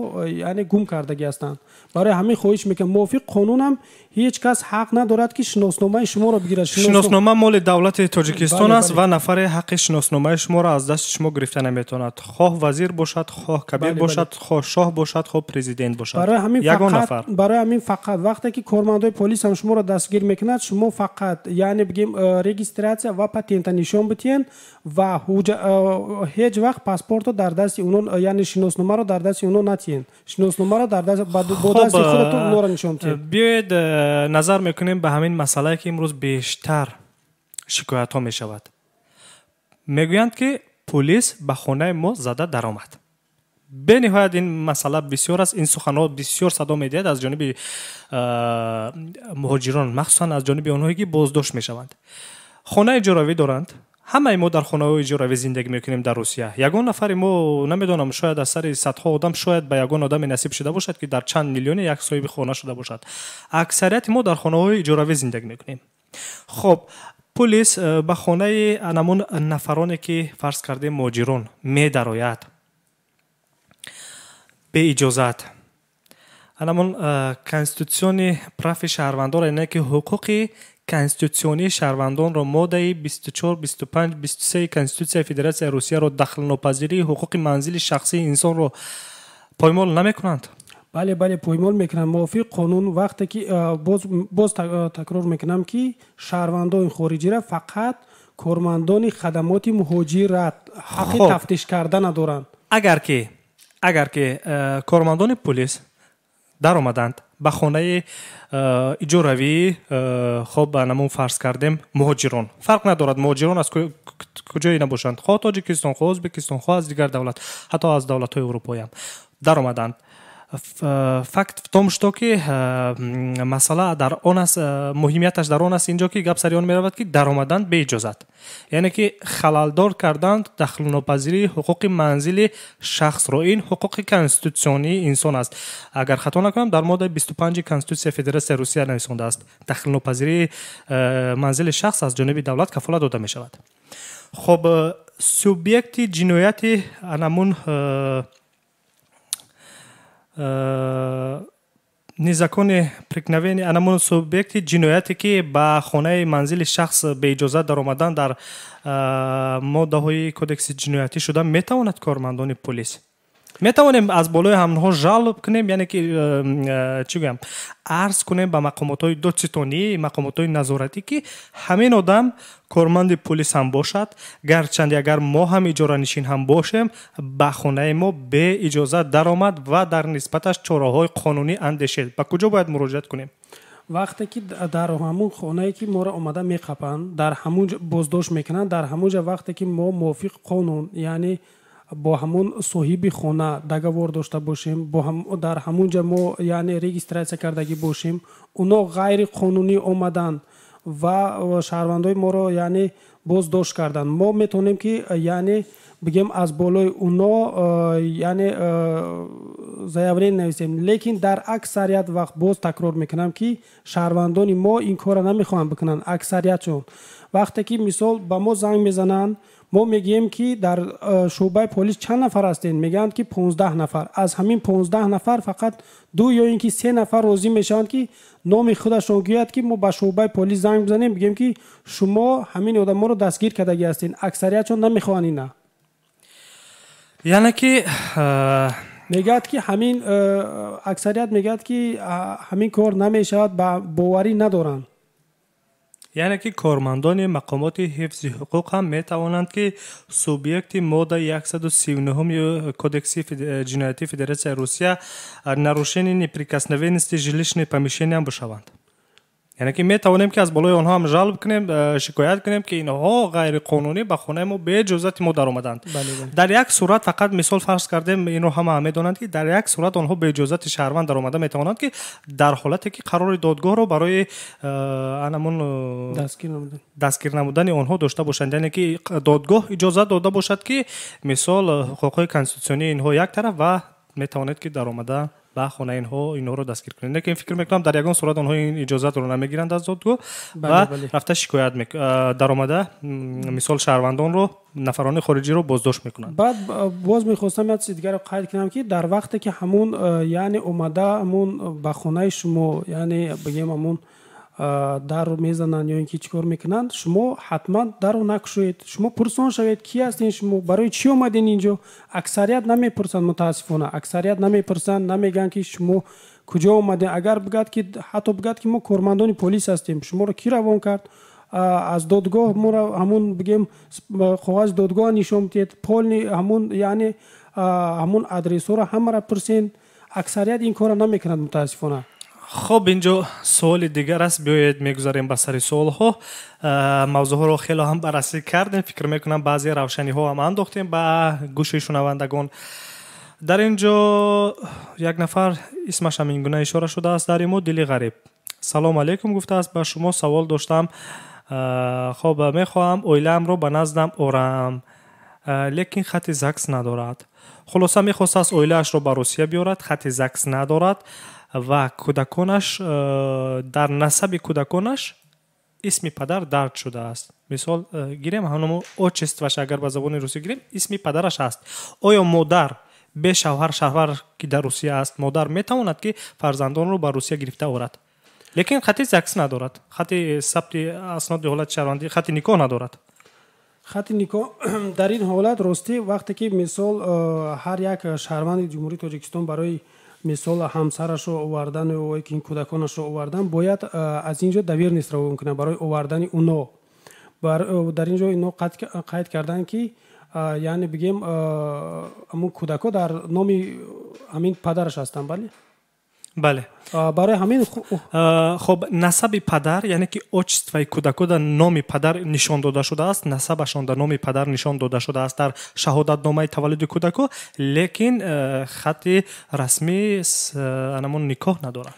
яъне гум кардагӣ ҳастанд. барои ҳамин хоҳиш мекунам, мувофиқ қонунам ҳеҷ кас ҳақ надорад ки шиносномаи шуморо бигирад. шиноснома моли давлати Тоҷикистон аст ва нафаре ҳаққи шиносномаи шуморо аз дасти шумо гирифта наметавонад. хоҳ вазир бошад, хоҳ кабир бошад, хоҳ шоҳ бошад, хоҳ президент бошад. ягон нафар. барои ҳамин фақат вақте ки кормандои полис ҳам шуморо дастгир мекунад, шумо фақат яъне бигем регистратсия ва патента нишон битиҳен ва ҳеҷ вақт паспортро дар дасти унон, яъне шиносномаро дар дасти унон натиҳен. шиносномаро дар дасти бо дасти худатон унора нишон тиҳен. биёед назар мекунем ба ҳамин масъалае ки имрӯз бештар шикоятҳо мешавад. мегӯянд ки полис ба хонаи мо зада даромад. бениҳоят ин масъала бисёр аст. ин суханҳо бисёр садо медиҳад аз ҷониби муҳоҷирон, махсусан аз ҷониби онҳое ки боздошт мешаванд. хона иҷоравӣ доранд, ҳамаи мо дар хонаҳои иҷоравӣ зиндагӣ мекунем дар Русия. Ягон нафари мо намедонам, шояд аз сари садҳо одам шояд ба ягон одаме насиб шуда бошад ки дар чанд миллионе як соҳиби хона шуда бошад. Аксарияти мо дар хонаҳои иҷоравӣ зиндагӣ мекунем. хоб пулис ба хонаи анамун нафароне ки фарз кардем муҳоҷирон медарояд беиҷозат. анамун конститутсиони прави шаҳрвандонро, яъне ки ҳуқуқи конститутсионии шаҳрвандонро моддаи 24, 25, 23 Конститутсияи Федератсияи Русияро дахлнопазирии ҳуқуқи манзили шахсии инсонро поймол намекунанд. бале поймол мекунанд. мувофиқ қонун вақте ки боз такрор мекунам ки шаҳрвандони хориҷиро фақат кормандони хадамоти муҳоҷират ҳаққи тафтиш карда надоранд. агар ки кормандони полис даромаданд ба хонаи иҷоравӣ, хоб намун фарз кардем муҳоҷирон, фарқ надорад муҳоҷирон аз куҷое набошанд, хоҳ Тоҷикистон, хоҳ Ӯзбекистон, хоҳ аз дигар давлат, ҳатто аз давлатҳои Европоям даромаданд. факт в том что ки масъала дар он аст, муҳимияташ дар он аст инҷо ки гап сари он меравад ки даромаданд беиҷозат, яъне ки халалдор карданд дахлнопазирии ҳуқуқи манзили шахсро. ин ҳуқуқи конститутсионии инсон аст. агар хато накунам дар моддаи 25 Конститутсияи Федератсияи Русия нависондааст дахлнопазирии манзили шахс аз ҷониби давлат кафолат дода мешавад. хоб субъекти ҷинояти анамун незакони прикновени анамун субъекти ҷинояте ки ба хонаи манзили шахс беиҷозат даромадан дар моддаҳои кодекси ҷиноятӣ шуда метавонад кормандони полис метавонем аз болои ҳамонҳо жалб кунем, яъне ки чӣ гӯям арз кунем ба мақомотҳои додситонӣ, мақомотҳои назоратӣ ки ҳамин одам корманди полис ҳам бошад, гарчанде агар мо ҳам иҷоранишин ҳам бошем ба хонаи мо беиҷозат даромад ва дар нисбаташ чораҳои қонунӣ андешед. ба куҷо бояд муроҷиат кунем? вақте ки дар ҳамун хонае ки моро омада меқапанд, дар ҳамунҷа боздошт мекунанд, дар ҳамунҷа вақте ки мо мувофиқ қонун, яъне бо ҳамун соҳиби хона договор дошта бошем, дар ҳамунҷа мо яъне регистратсия кардагӣ бошем, уно ғайриқонунӣ омаданд ва шаҳрвандои моро яъне боздошт карданд, мо метавонем ки яъне бигем аз болои уно яъне заявление нависем. лекин дар аксарият вақт боз такрор мекунам ки шаҳрвандони мо ин корро намехоҳанд бикунанд. аксариятшон вақте ки мисол ба мо занг мезананд, мо мегӯем ки дар шуъбаи полис чанд нафар ҳастед, мегӯянд ки 15 нафар. аз ҳамин 15 нафар фақат 2 ё ин ки 3 нафар розӣ мешаванд ки номи худашон гӯяд ки мо ба шуъбаи полис занг бизанем, бигӯем ки шумо ҳамин одаморо дастгир кардагӣ ҳастед. аксариятшон намехоҳанд ина. яъне ки мегӯяд ки ҳамин аксарият мегӯяд ки ҳамин кор намешавад, ба боварӣ надоранд. яъне ки кормандони мақомоти ҳифзи ҳуқуқ ҳам метавонанд ки субъекти моддаи 139 Кодекси ҷиноятии Федератсияи Русия нарушени неприкосновенности жилищной помещения бошаванд. яъне ки метавонем ки аз болои онҳо ҳам жалб кунем, шикоят кунем ки инҳо ғайриқонунӣ ба хонаи мо беиҷозати мо даромаданд. дар як сурат фақат мисол фарз кардем, инро ҳама медонанд ки дар як сурат онҳо беиҷозати шаҳрванд даромада метавонанд ки дар ҳолате ки қарори додгоҳро барои анамун дастгир намудани онҳо дошта бошанд, яъне ки додгоҳ иҷозат дода бошад ки мисол ҳуқуқи конститутсионии инҳо як тараф ва метавонед ки даромада ба хонаи инҳоро дастгир кунед. лекин фикр мекунам дар ягон сурат онҳо ин иҷозатро намегиранд аз додгоҳ ва рафта шикоят даромада мисол шаҳрвандонро, нафарони хориҷиро боздошт мекунанд. баъд боз мехостам як чизи дигаро қайд кунам ки дар вақте ки ҳамун яъне омада ҳамун ба хонаи шумо яъне бигем ҳамун дарро мезананд ё ин ки чӣ кор мекунанд, шумо ҳатман дарро накушоед, шумо пурсон шавед ки ҳастед шумо, барои чӣ омадед инҷо. аксарият намепурсанд, мутаассифона аксарият намепурсанд, намегӯянд ки шумо куҷо омадед. агар бигӯяд ки ҳатто бигӯяд ки мо кормандони полис ҳастем, шуморо кӣ равон кард, аз додгоҳ моро ҳамун бигем қоғази додгоҳ нишон диҳед, полни ҳамун яъне ҳамун адресҳоро ҳамаро пурсен. аксарият ин корро намекунанд мутаассифона. хоб инҷо суоли дигар аст, биёед мегузарем ба сари суолҳо. мавзӯъҳоро хело ҳам баррасӣ кардем, фикр мекунам баъзе равшаниҳо ҳам андохтем ба гӯши шунавандагон. дар инҷо як нафар исмаш ҳам ин гуна ишора шудааст дар имо, дили ғариб. салому алейкум гуфтааст, ба шумо савол доштам. خب میخواهم اویلم رو به نزدم آورم، لیکن خط زکس ندارد. خلاصه میخواست از اویلش رو به روسیه بیارد، خط زکس ندارد و کودکانش در نسب کودکانش اسم پدر درج شده است. مثال گیریم همون اوچستوش اگر به زبان روسی گیریم اسم پدرش است. آیا مادر به شوهر که در روسیه است مادر میتواند که فرزندان رو به روسیه گرفته آورد، لیکن خط زکس ندارد، خط ثبت اسناد حالت شهروندی، خط نکاح ندارد. خط نکاح در این حالت راستی وقتی که مثال هر یک شهروند جمهوری تاجیکستان برای مثال همسرش رو آوردن و این کودکانش رو آوردن باید از اینجا دویرنیس روان کنه برای آوردن اونا. در اینجا اینا قید کردن که یعنی بگیم همون کودکا در نام همین پدرش هستن. بله. برای همین خب نسب پدر یعنی که اوچستوی کودکا در نام پدر نشان داده شده است، نسبشان در نام پدر نشان داده شده است در شهادت نامه تولد کودکا، لیکن خط رسمی همون نکاح ندارند.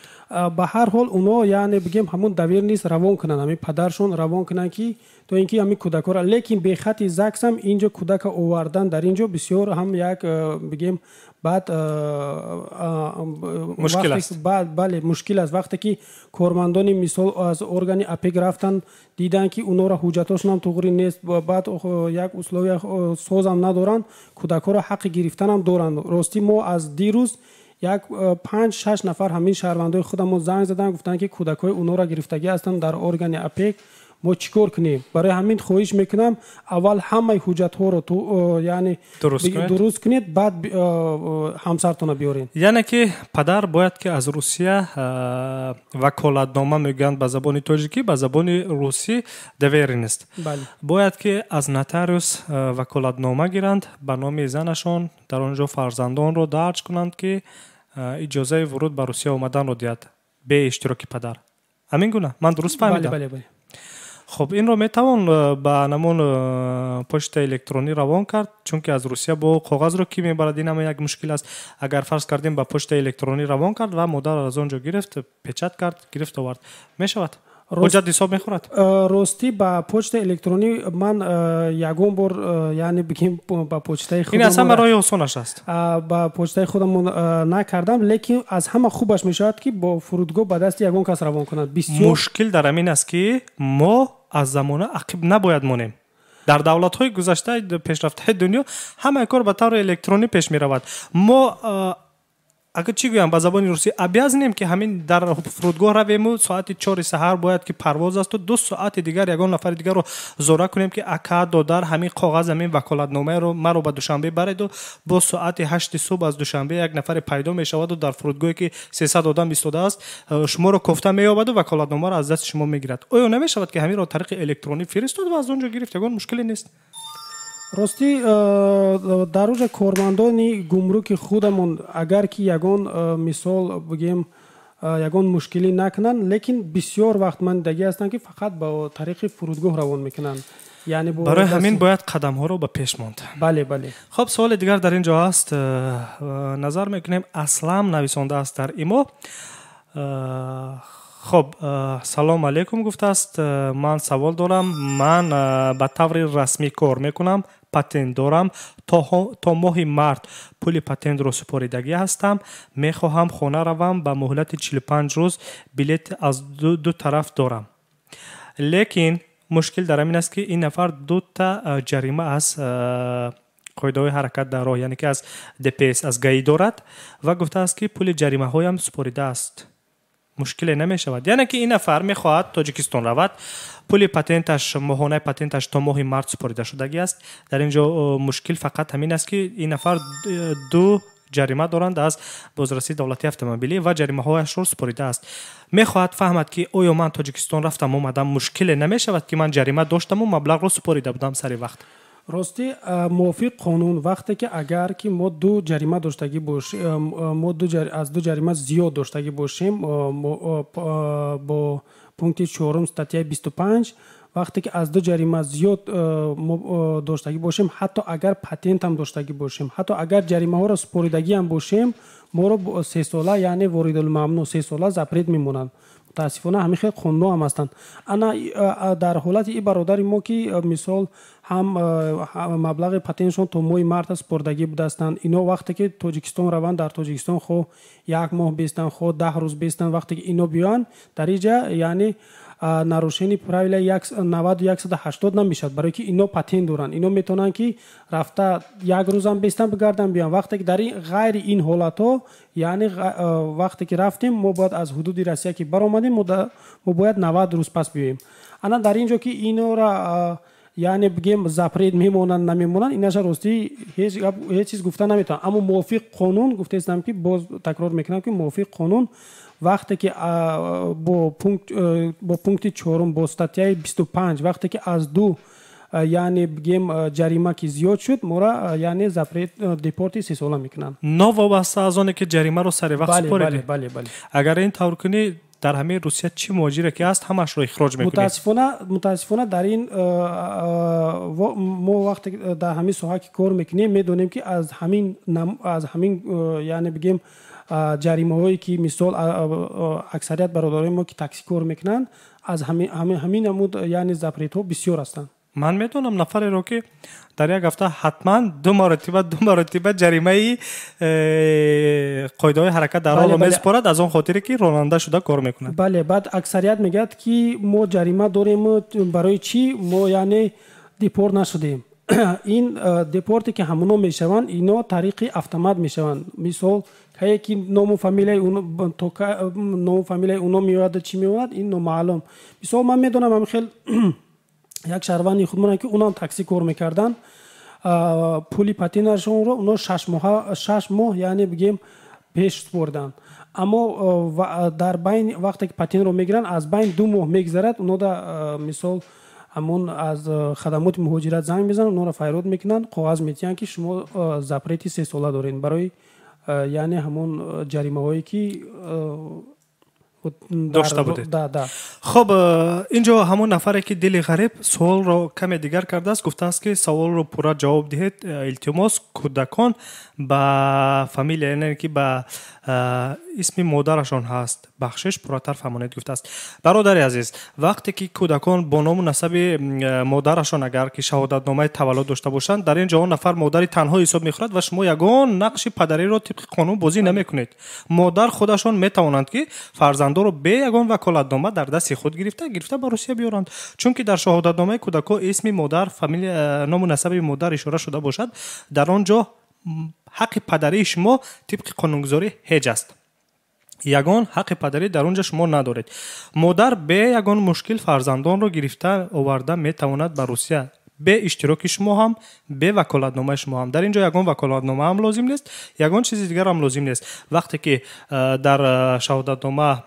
به هر حال اونا یعنی بگیم همون دویر نیست روان کنن، همین پدرشون روان کنن که تو اینکه همین کودکا را، لیکن به خط زکس هم اینجا کودک آوردن در اینجا بسیار هم یک بگیم بعد مشکل است. بله مشکل است. وقتی که کارمندان مثال از ارگان اپیک رفتن دیدن که اونا را حجتاشون هم توغری نیست، بعد یک اصلاحی ساز هم ندارن، کودکا را حق گرفتن هم دارن. راستی ما از دیروز یک 5-6 نفر همین شهروندای خودمون زنگ زدن گفتن که کودکای اونا را گرفتگی هستن در ارگان اپیک، ما چیکار کنیم؟ برای همین خواهش میکنم اول همه حجت ها رو تو یعنی درست کنید، بعد همسرتون بیارین. یعنی که پدر باید که از روسیه وکالتنامه میگن به زبان تاجیکی، به زبان روسی دویرنیست. بله. باید که از نوتاریوس وکالتنامه گیرند به نام زنشان، در آنجا فرزندان رو درج کنند که اجازه ورود به روسیه آمدن رو دهد به اشتراک پدر. همین گونه من درست فهمیدم؟ بله. خب این رو میتوان به نمون پشت الکترونی روان کرد، چون که از روسیه با کاغذ رو کی میبرد این هم یک مشکل است. اگر فرض کردیم به پشت الکترونی روان کرد و مادر از اونجا گرفت پچت کرد گرفت آورد میشود حجت حساب میخورد. راستی با پشت الکترونی من یگون بار یعنی بگیم با پشته خودم این اصلا برای آسانش است، با پشته خودمون نکردم، لیکن از همه خوبش میشود که با فرودگاه به دست یگون کس روان کند. بسیار مشکل در این است که ما از زمانه عقب نباید مانیم. در دولت‌های گذشته پیشرفته دنیا همه کار به طور الکترونی پیش می‌رود. ما اگر چی گویم به زبان روسی ابیاز نیم که همین در فرودگاه رویم ساعت 4 سحر باید که پرواز است و 2 ساعت دیگر یگان نفر دیگر رو زوره کنیم که اکا دادر همین کاغذ همین وکالتنامه رو مرا به دوشنبه برید و با ساعت 8 صبح از دوشنبه یک نفر پیدا می شود و در فرودگاهی که 300 آدم ایستاده است شما رو گفته می یابد و وکالتنامه رو از دست شما میگیرد. آیا نمی شود که همین رو طریق الکترونی فرستاد و از اونجا گرفت؟ یگان مشکلی نیست. راستی در روز کارمندان گمرک خودمون اگر که یگان مثال بگیم یگان مشکلی نکنن، لیکن بسیار وقت مندگی هستن که فقط با طریق فرودگاه روان میکنن، یعنی برای همین باید قدم ها رو به پیش ماند. بله. خب سوال دیگر در اینجا هست، نظر میکنیم اسلام نویسنده است در ایما. خب سلام علیکم گفته است، من سوال دارم. من به طور رسمی کار میکنم، پتنت دارم، تا ماه مارت پول پتنت رو سپاریدگی هستم. میخواهم خانه روم، به مهلت 45 روز بلیت از دو طرف دارم، لیکن مشکل در این است که این نفر 2 تا جریمه از قاعده های حرکت در راه یعنی که از DPS از گایی دارد و گفته است که پول جریمه هایم سپاریده است. مشکل نمی شود، یعنی که این نفر میخواهد تاجیکستان رود، پول پتنتش ماهانه پتنتش تا ماه مارت سپاریده شدگی است. در اینجا مشکل فقط همین است که این نفر 2 جریمه دارند از بازرسی دولتی اتومبیلی و جریمه هایش رو سپاریده است. میخواهد فهمد که آیا من تاجیکستان رفتم اومدم مشکل نمی شود که من جریمه داشتم و مبلغ رو سپاریده بودم سری وقت. راستی موافق قانون وقتی که اگر که ما 2 جریمه داشتگی باشیم، ما از 2 جریمه زیاد داشتگی باشیم با پونکت 4 استاتیا 25 وقتی که از 2 جریمه زیاد داشتگی باشیم، حتی اگر پتنت هم داشتگی باشیم، حتی اگر جریمه ها را سپاریدگی هم باشیم، ما رو 3 ساله یعنی وارد الممنوع 3 ساله زپرید میمونند. متاسفانه همین خیلی خوننو هم هستند. انا در حالت این برادر ما که مثال هم مبلغ پاتنشون تا ماه مارت سپردگی بوده هستند. اینا وقتی که تاجیکستان روند در تاجیکستان خو یک ماه بیستن خو 10 روز بیستن وقتی که اینا بیان در اینجا یعنی нарушени правила 90-180 намешад, барои ки ино патент доранд. Ино метавонанд ки рафта як рӯзам бестан бигардан биён. Вақте ки дар ғайри ин ҳолатҳо, яъне вақте ки рафтем мо бояд аз ҳудуди Россия ки баромадем, мо бояд 90 рӯз пас биёем. ана дар ин ҷо ки инора яъне бигем запрет мемонанд намемонанд, инаша ростӣ ҳеҷ чиз гуфта наметавонам. аммо мувофиқ қонун гуфтаистам ки боз такрор мекунам ки мувофиқ қонун вақте ки бо пункти 4 бо статьяи 25 вақте ки аз ду яъне бигем ҷарима ки зиёд шуд, мора яъне запрет депорти 3 сола мекунанд. новобаста аз оне ки ҷаримаро сари вақт според. бале. агар ин тавр кунӣ дар ҳамаи Русия чӣ муҳоҷире ки ҳаст ҳамашро ихроҷ мекунед? мутаассифона дар ин мо вақте дар ҳамин соҳа ки кор мекунем медонем ки аз ҳамин яъне бигем ҷаримаҳое ки мисол аксарият бародарои мо ки таксӣ кор мекунанд аз ҳамин намуд яъне запретҳо бисёр ҳастанд. ман медонам нафареро ки дар як ҳафта ҳатман ду маротиба ҷаримаи қоидаҳои ҳаракат дар ҳолро месупорад аз он хотире ки ронанда шуда кор мекунад. бале, баъд аксарият мегӯяд ки мо ҷарима дорем, барои чӣ мо яъне депорт нашудем. ин депорте ки ҳамуно мешаванд, ино тариқи автомат мешаванд. мисол кае ки ному фамилияи уно меояд чӣ меояд, ин номаълум. мисол ман медонам ҳам хел як шаҳрванди худмонам ки унам таксӣ кор мекарданд, пули патинашонро уно 6 моҳ яъне бигем пеш супорданд. аммо дар байни вақте ки патинро мегиранд аз байни 2 моҳ мегзарад, унода мисол ҳамон аз хадамоти муҳоҷират занг мезананд, онро файрод мекунанд, коғаз метиҳанд ки шумо запрети 3 сола доред барои яъне ҳамон ҷаримаҳое ки дошта будед. хоб инҷо ҳамон нафаре ки дили ғариб суолро каме дигар кардааст, гуфтааст ки саволро пурра ҷавоб диҳед, илтимос кӯдакон ба фамилия яъне ки ба исми модарашон ҳаст бахшиш пурратар фаҳмонед гуфтааст. бародари азиз, вақте ки кӯдакон бо ному насаби модарашон агар ки шаҳодатномаи таваллуд дошта бошанд, дар ин ҷо он нафар модари танҳо ҳисоб мехӯрад ва шумо ягон нақши падариро тибқи қонун бозӣ намекунед. модар худашон метавонанд ки фарзандоро бе ягон ваколатнома дар дасти худ гирифта ба Русия биёранд, чунки дар шаҳодатномаи кӯдакон исми модар, фамилия, ному насаби модар ишора шуда бошад, дар он ҷо ҳаққи падарии шумо тибқи қонунгузорӣ ҳеҷ аст. ягон ҳаққи падарӣ дар он ҷо шумо надоред. модар бе ягон мушкил фарзандонро гирифта оварда метавонад ба Русия, бе иштироки шумо ҳам, бе ваколатномаи шумо ҳам. дар ин ҷо ягон ваколатнома ҳам лозим нест, ягон чизи дигар ҳам лозим нест. вақте ки дар шаҳодатнома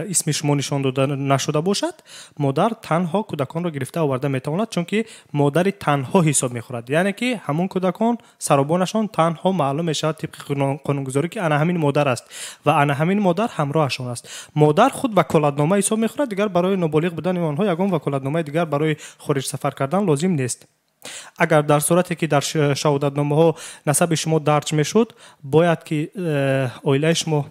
исми шумо нишон дода нашуда бошад, модар танҳо кӯдаконро гирифта оварда метавонад, чунки модари танҳо ҳисоб мехӯрад. яъне ки ҳамон кӯдакон саробонашон танҳо маълум мешавад тибқи қонунгузорӣ ки ана ҳамин модар аст ва ана ҳамин модар ҳамроҳашон аст. модар худ ваколатнома ҳисоб мехӯрад, дигар барои ноболиғ будани онҳо ягон ваколатномаи дигар барои хориҷ сафар кардан лозим нест. агар дар сурате ки дар шаҳодатномаҳо насаби шумо дарҷ мешуд, бояд ки оилаи шумо,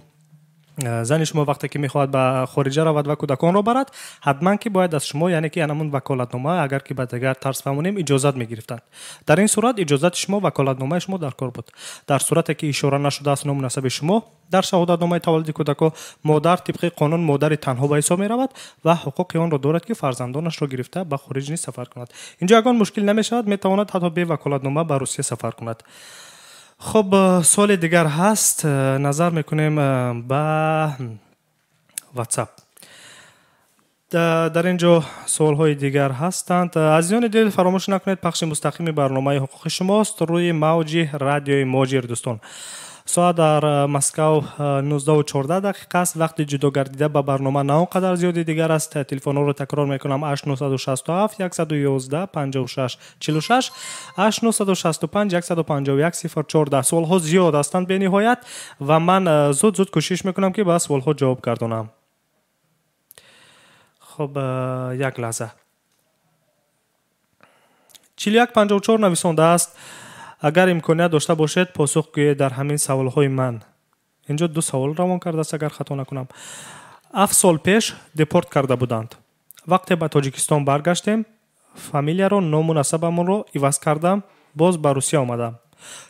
зани шумо вақте ки мехоҳад ба хориҷа равад ва кӯдаконро барад, ҳатман ки бояд аз шумо, яъне ки анамун ваколатнома, агар ки ба дигар тарз фаҳмонем, иҷозат мегирифтанд. дар ин сурат иҷозати шумо, ваколатномаи шумо дар кор буд. дар сурате ки ишора нашудааст ному насаби шумо дар шаҳодатномаи таваллуди кӯдако, модар тибқи қонун модари танҳо ба ҳисоб меравад ва ҳуқуқи онро дорад ки фарзандонашро гирифта ба хориҷ низ сафар кунад. инҷо ягон мушкил намешавад, метавонад ҳатто бе ваколатнома ба Русия сафар кунад. خب سوال دیگر هست، نظر میکنیم با واتساپ. در اینجا سوال های دیگر هستند. عزیزان دل فراموش نکنید پخش مستقیم برنامه حقوق شماست روی موج رادیوی موجیر دوستان. ساعت در مسکو 19:14 است. وقت جدا گردیده با برنامه نه اونقدر زیادی دیگر است. تلفن رو تکرار میکنم 8967 111 56 46 8965 151 014. سوال ها زیاد هستند به نهایت و من زود کوشش میکنم که با سوال ها جواب گردونم. خب یک لحظه. 4154 نویسنده است. اگر امکانیت داشته باشید پاسخ گویید در همین سوال‌های من. اینجا 2 سوال روان کرده است اگر خطا نکنم. 7 сол пеш депорт карда буданд. Вақте ба Тоҷикистон баргаштем, фамилияро, ному насабамонро иваз кардам, боз ба Русия омадам.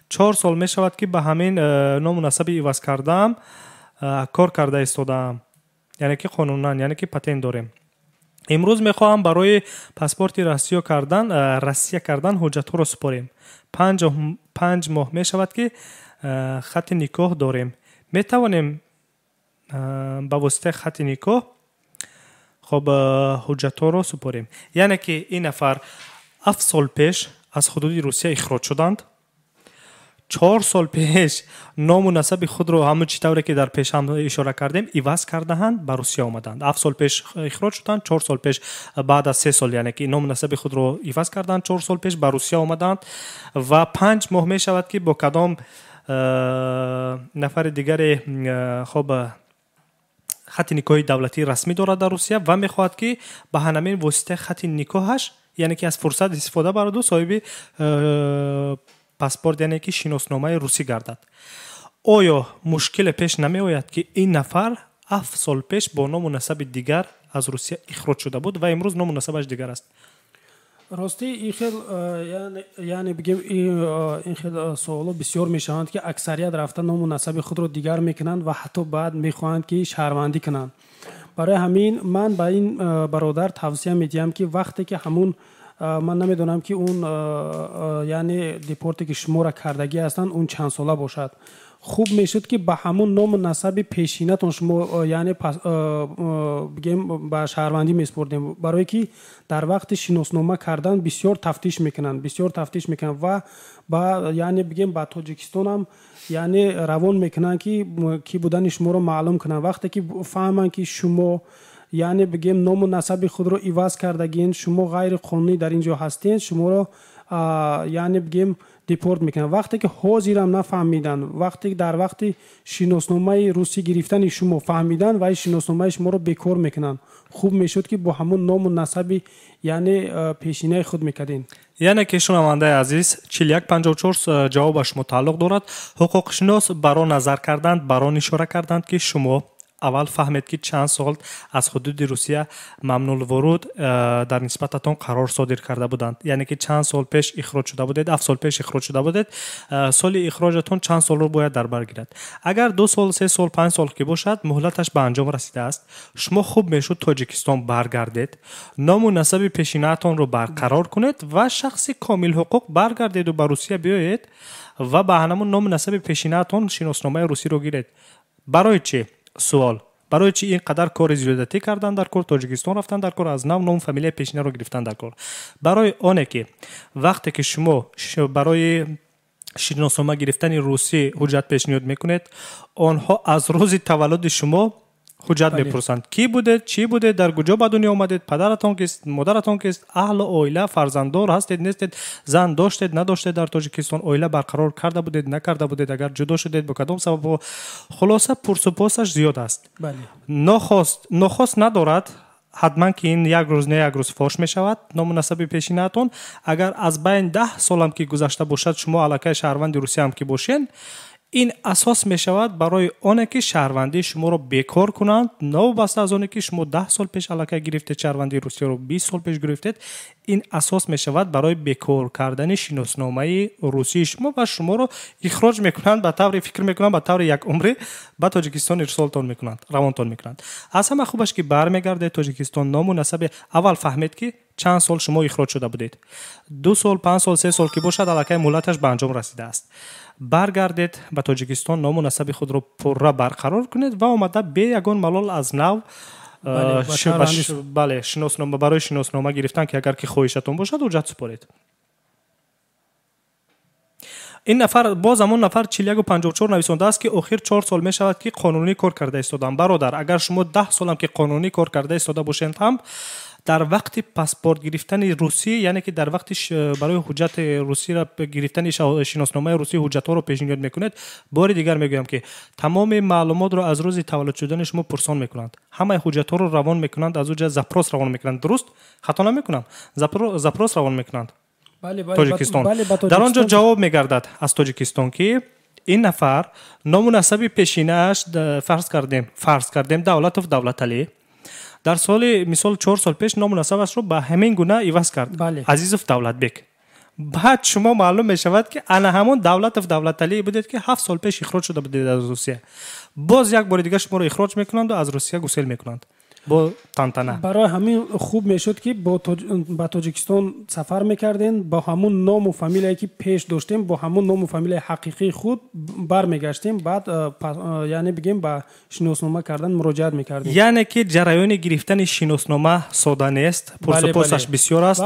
4 сол мешавад ки ба ҳамин ному насаби иваз кардам кор карда истодам. яъне ки қонунан, яъне ки патент дорем. имрӯз мехоҳам барои паспорти Россия кардан ҳуҷҷатҳоро супорем. 5 моҳ мешавад ки хати никоҳ дорем. метавонем ба воситаи хати никоҳ хоб ҳуҷҷатҳоро супорем. яъне ки ин нафар 7 сол пеш аз ҳудуди Русия ихроҷ шуданд. 4 сол пеш ному насаби худро ҳамун чӣ тавре ки дар пеш ҳам ишора кардем иваз кардаанд, ба Русия омаданд. 7 сол пеш ихроҷ шуданд, 4 сол пеш баъд аз 3 сол, яъне ки ному насаби худро иваз карданд, 4 сол пеш ба Русия омаданд ва 5 моҳ мешавад ки бо кадом нафари дигаре хоб хати никоҳи давлатӣ расмӣ дорад дар Русия ва мехоҳад ки ба ҳамин воситаи хати никоҳаш, яъне ки аз фурсат истифода бароду соҳиби паспорт, яъне ки шиносномаи русӣ гардад. оё мушкиле пеш намеояд ки ин нафар 7 сол пеш бо ному насаби дигар аз Русия ихроҷ шуда буд ва имрӯз ному насабаш дигар аст? рости ин хел яъне бигем ин хел суоло бисёр мешаванд ки аксарият рафта ному насаби худро дигар мекунанд ва ҳатто баъд мехоҳанд ки шаҳрвандӣ кунанд. барои ҳамин ман ба ин бародар тавсия медиҳам ки вақте ки ҳамун ман намедонам ки он яъне депорте ки шуморо кардагӣ ҳастанд он чанд сола бошад. хуб мешуд ки ба ҳамун ному насаби пешинатон шумо яъне бигем ба шаҳрвандӣ месупордем, барое ки дар вақти шиноснома кардан бисёр тафтиш мекунанд ва ба яъне бигем ба Тоҷикистон ҳам яъне равон мекунанд ки будани шуморо маълум кунанд. вақте ки фаҳманд ки шумо яъне бигем ному насаби худро иваз кардагин, шумо ғайриқонунӣ дар ин ҷо ҳастед, шуморо яъне бигем депорт мекунанд. вақте ки ҳозирам нафаҳмидан, вақте дар вақти шиносномаи русӣ гирифтани шумо фаҳмидан ва шиносномаи шуморо бекор мекунанд. хуб мешуд ки бо ҳамун ному насаби яъне пешинаи худ мекардин. яъне ки шунавандаи азиз 4154 ҷавоб ба шумо тааллуқ дорад. ҳуқуқшинос баро назар карданд, баро ишора карданд ки шумо аввал фаҳмед ки чанд сол аз ҳудуди Русия мамнуъулворуд дар нисбататон қарор содир карда буданд. яъне ки чанд сол пеш ихроҷ шуда будед, 7 сол пеш ихроҷ шуда будед, соли ихроҷатон чанд солро бояд дар бар гирад. агар 2 сол, 3 сол, 5 сол ки бошад, муҳлаташ ба анҷом расидааст. шумо хуб мешуд Тоҷикистон баргардед, ному насаби пешинаатонро барқарор кунед ва шахси комилҳуқуқ баргардеду ба Русия биёед ва ба ҳамун ному насаби пешинаатон шиносномаи русиро гиред. барои чӣ? суол. барои чи ин қадар кори зиёдатӣ кардан дар кор, Тоҷикистон рафтан дар кор, аз нав ном фамилияи пешинаро гирифтан дар кор? барои оне ки вақте ки шумо барои шиноснома гирифтани русӣ ҳуҷҷат пешниҳод мекунед, онҳо аз рӯзи таваллуди шумо ҳуҷҷат мепурсанд. Ки будед, чӣ будед, дар куҷо ба дунё омадед, падаратон кист, модаратон кист, аҳлу оила, фарзанддор ҳастед, нестед, зан доштед, надоштед дар Тоҷикистон, оила барқарор карда будед, накарда будед, агар ҷудо шудед, бо кадом сабабо. Хулоса пурсупосаш зиёд аст. нохост надорад. ҳатман ки ин як рӯз не як рӯз фош мешавад ному насаби пешинаатон. агар аз байн 10 солам ки гузашта бошад, шумо аллакай шаҳрванди Русия ҳам ки бошен, ин асос мешавад барои оне ки шаҳрвандии шуморо бекор кунанд, новобаста аз оне ки шумо 10 сол пеш аллакай гирифтед шаҳрвандии Русияро, 20 сол пеш гирифтед. ин асос мешавад барои бекор кардани шиносномаи русии шумо ва шуморо ихроҷ мекунанд, ба таври фикр мекунанд, ба таври якумрӣ ба Тоҷикистон ирсолтон мекунанд, равонтон мекунанд. аз ҳама хубаш ки бармегардед Тоҷикистон, ному насаби аввал фаҳмед ки чанд сол шумо ихроҷ шуда будед. 2 сол, 5 сол, 3 сол ки бошад, аллакай муҳлаташ ба анҷом расидааст. баргардед ба Тоҷикистон, ному насаби худро пурра барқарор кунед ва омада бе ягон малол аз нав шиноснома барои шиноснома гирифтан ки агар ки хоҳишатон бошад ҳуҷҷат супоред. ин нафар боз ҳамон нафар 4154 нависондааст ки охир 4 сол мешавад ки қонунӣ кор карда истодам. бародар, агар шумо 10 солам ки қонунӣ кор карда истода бошед ҳам, дар вақти паспорт гирифтани русӣ, яъне ки дар вақти барои ҳуҷҷати русиро гирифтани шиносномаи русӣ ҳуҷҷатҳоро пешниҳод мекунед, бори дигар мегӯям ки тамоми маълумотро аз рӯзи таваллуд шудани шумо пурсон мекунанд. ҳамаи ҳуҷҷатҳоро равон мекунанд, аз уҷа запрос равон мекунанд. дуруст? хато намекунам? запрос равон мекунанд. Тоҷикистон. дар он ҷо ҷавоб мегардад аз Тоҷикистон ки این نفر نامناسب پیشینه‌اش فرض کردیم دولت علی در سال مثال 4 سال پیش نامناسبش رو به همین گونه عوض کرد. عزیزов دولت بک. بعد شما معلوم می شود که انا همون دولت علی بودید که 7 سال پیش اخراج شده بودید از روسیه. باز یک بار دیگه شما رو اخراج میکنند و از روسیه گسیل میکنند با تانتانه. برای همین خوب میشد که با تاجیکستان سفر میکردین، با همون نام و فامیلی که پیش داشتیم، با همون نام و فامیلی حقیقی خود برمیگشتیم، بعد یعنی بگیم با شناسنامه کردن مراجعت میکردیم. یعنی که جریان گرفتن شناسنامه ساده نیست، پرسپوسش بسیار است،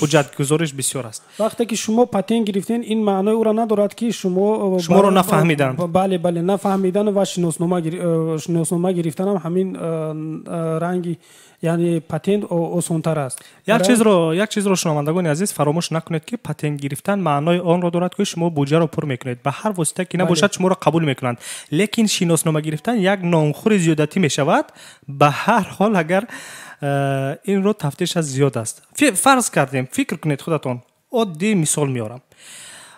حجت گزارش بسیار است. وقتی که شما پتن گرفتین این معنی او را ندارد که شما رو نفهمیدن. بله نفهمیدن و شناسنامه گرفتن هم همین رنگی یعنی پتنت آسان‌تر است. یک چیز رو شنوندگان عزیز فراموش نکنید که پتنت گرفتن معنای آن را دارد که شما بودجه رو پر میکنید، به هر واسطه که نباشد شما را قبول میکنند. لیکن شناسنامه گرفتن یک نامخور زیادتی میشود. به هر حال اگر این رو تفتیش از زیاد است. فرض کردیم، فکر کنید خودتون، عادی مثال میارم.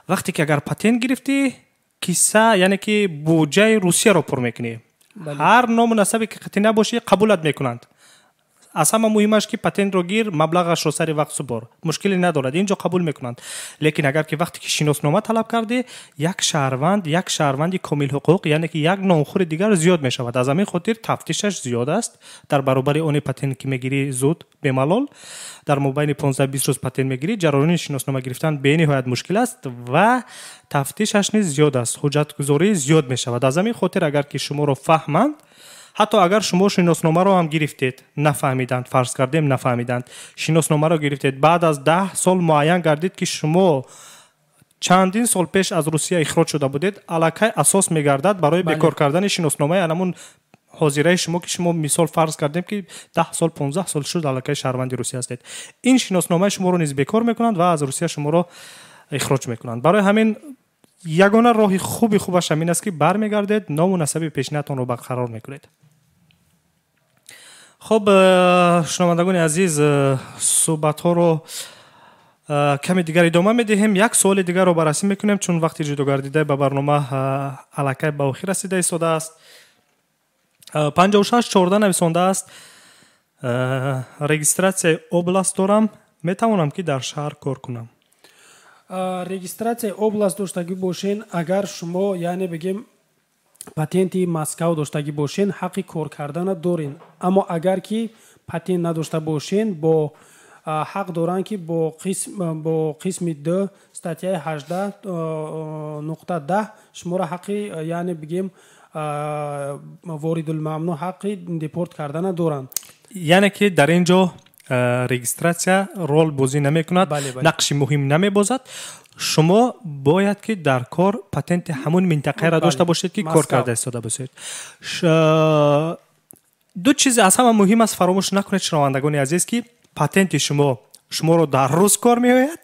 وقتی که اگر پتنت گرفتی کیسه یعنی که بودجه روسیه رو پر میکنی، هر نامناسبی که قطعی نباشه قبولت میکنند. اصلا مهمش که پتنت رو گیر، مبلغش رو سر وقت سپار، مشکلی ندارد، اینجا قبول میکنند. لیکن اگر که وقتی که شناسنامه طلب کرده یک شهروند کامل حقوق یعنی که یک نامخور دیگر زیاد میشود. از همین خاطر تفتیشش زیاد است. در برابر اون پتنت که میگیری زود به ملال در مابین 15-20 روز پتنت میگیری، جریان شناسنامه گرفتن به نهایت مشکل است و تفتیشش نیز زیاد است، حجت گزاری زیاد میشود. از همین خاطر اگر که شما رو فهمند، حتی اگر شما شناسنامه رو هم گرفتید نفهمیدند، فرض کردیم نفهمیدند، شناسنامه رو گرفتید، بعد از 10 سال معین گردید که شما چندین سال پیش از روسیه اخراج شده بودید، الکی اساس میگردد برای بیکار کردن شناسنامه همون حاضره شما که شما مثال فرض کردیم که 10 سال 15 سال شد الکی شهروند روسیه هستید. این شناسنامه شما رو نیز بیکار میکنند و از روسیه شما رو اخراج میکنند. برای همین یگانه راه خوبش همین است که برمیگردید، نام و نسب پیشینه‌تان رو برقرار میکنید. خب شنوندگان عزیز، صحبت ها رو کمی دیگر ادامه میدهیم. یک سوال دیگر رو بررسی میکنیم چون وقتی جدوگردیده به برنامه الکی به آخر رسیده ایستاده است. 56-14 نویسنده است رجیستراسیای اوبلاست دارم، میتوانم که در شهر کار کنم. رجیستراسیای اوبلاست داشتگی باشین، اگر شما یعنی بگیم پتنتی مسکو داشتگی باشین حقی کار کردن دارین، اما اگر که پتنت نداشته باشین با حق دارن که با قسم 2 استاتیای 18.10 شما را حقی یعنی بگیم وارد الممنوع حقی دیپورت کردن دارن. یعنی که در اینجا رجیستراسیا رول بازی نمی کند، نقش مهم نمی بازد. شما باید که در کار پتنت همون منطقه را داشته باشید که کار کرده ایستاده باشید. دو چیز از همه مهم است فراموش نکنید شنوندگان عزیز که پتنت شما رو در روز کار میآید،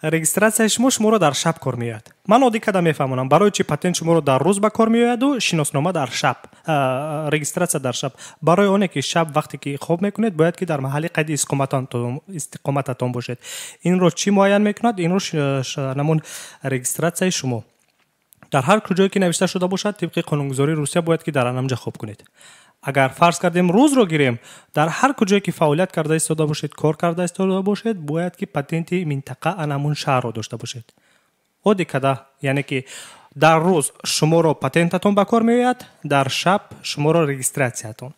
رجیستراسیای شما رو در شب کار میآید. من عادی کده میفهمونم برای چی پتنت شما رو در روز به کار میآید و شناسنامه در شب، رجیستراسیا در شب. برای اونه که شب وقتی که خواب میکنید باید که در محل قید اقامتتان باشید. این رو چی معین میکند؟ این رو نمون رجیستراسیای شما در هر کجایی که نوشته شده باشد طبق قانونگذاری روسیه باید که در آنجا خواب کنید. اگر فرض کردیم روز رو گیریم، در هر کجایی که فعالیت کرده ایستاده باشید، کار کرده ایستاده باشید، باید که پتنت منطقه انمون شهر رو داشته باشید. عادی کده یعنی که در روز شما رو پتنتتون به کار میآید، در شب شما رو رجیستراسیاتون.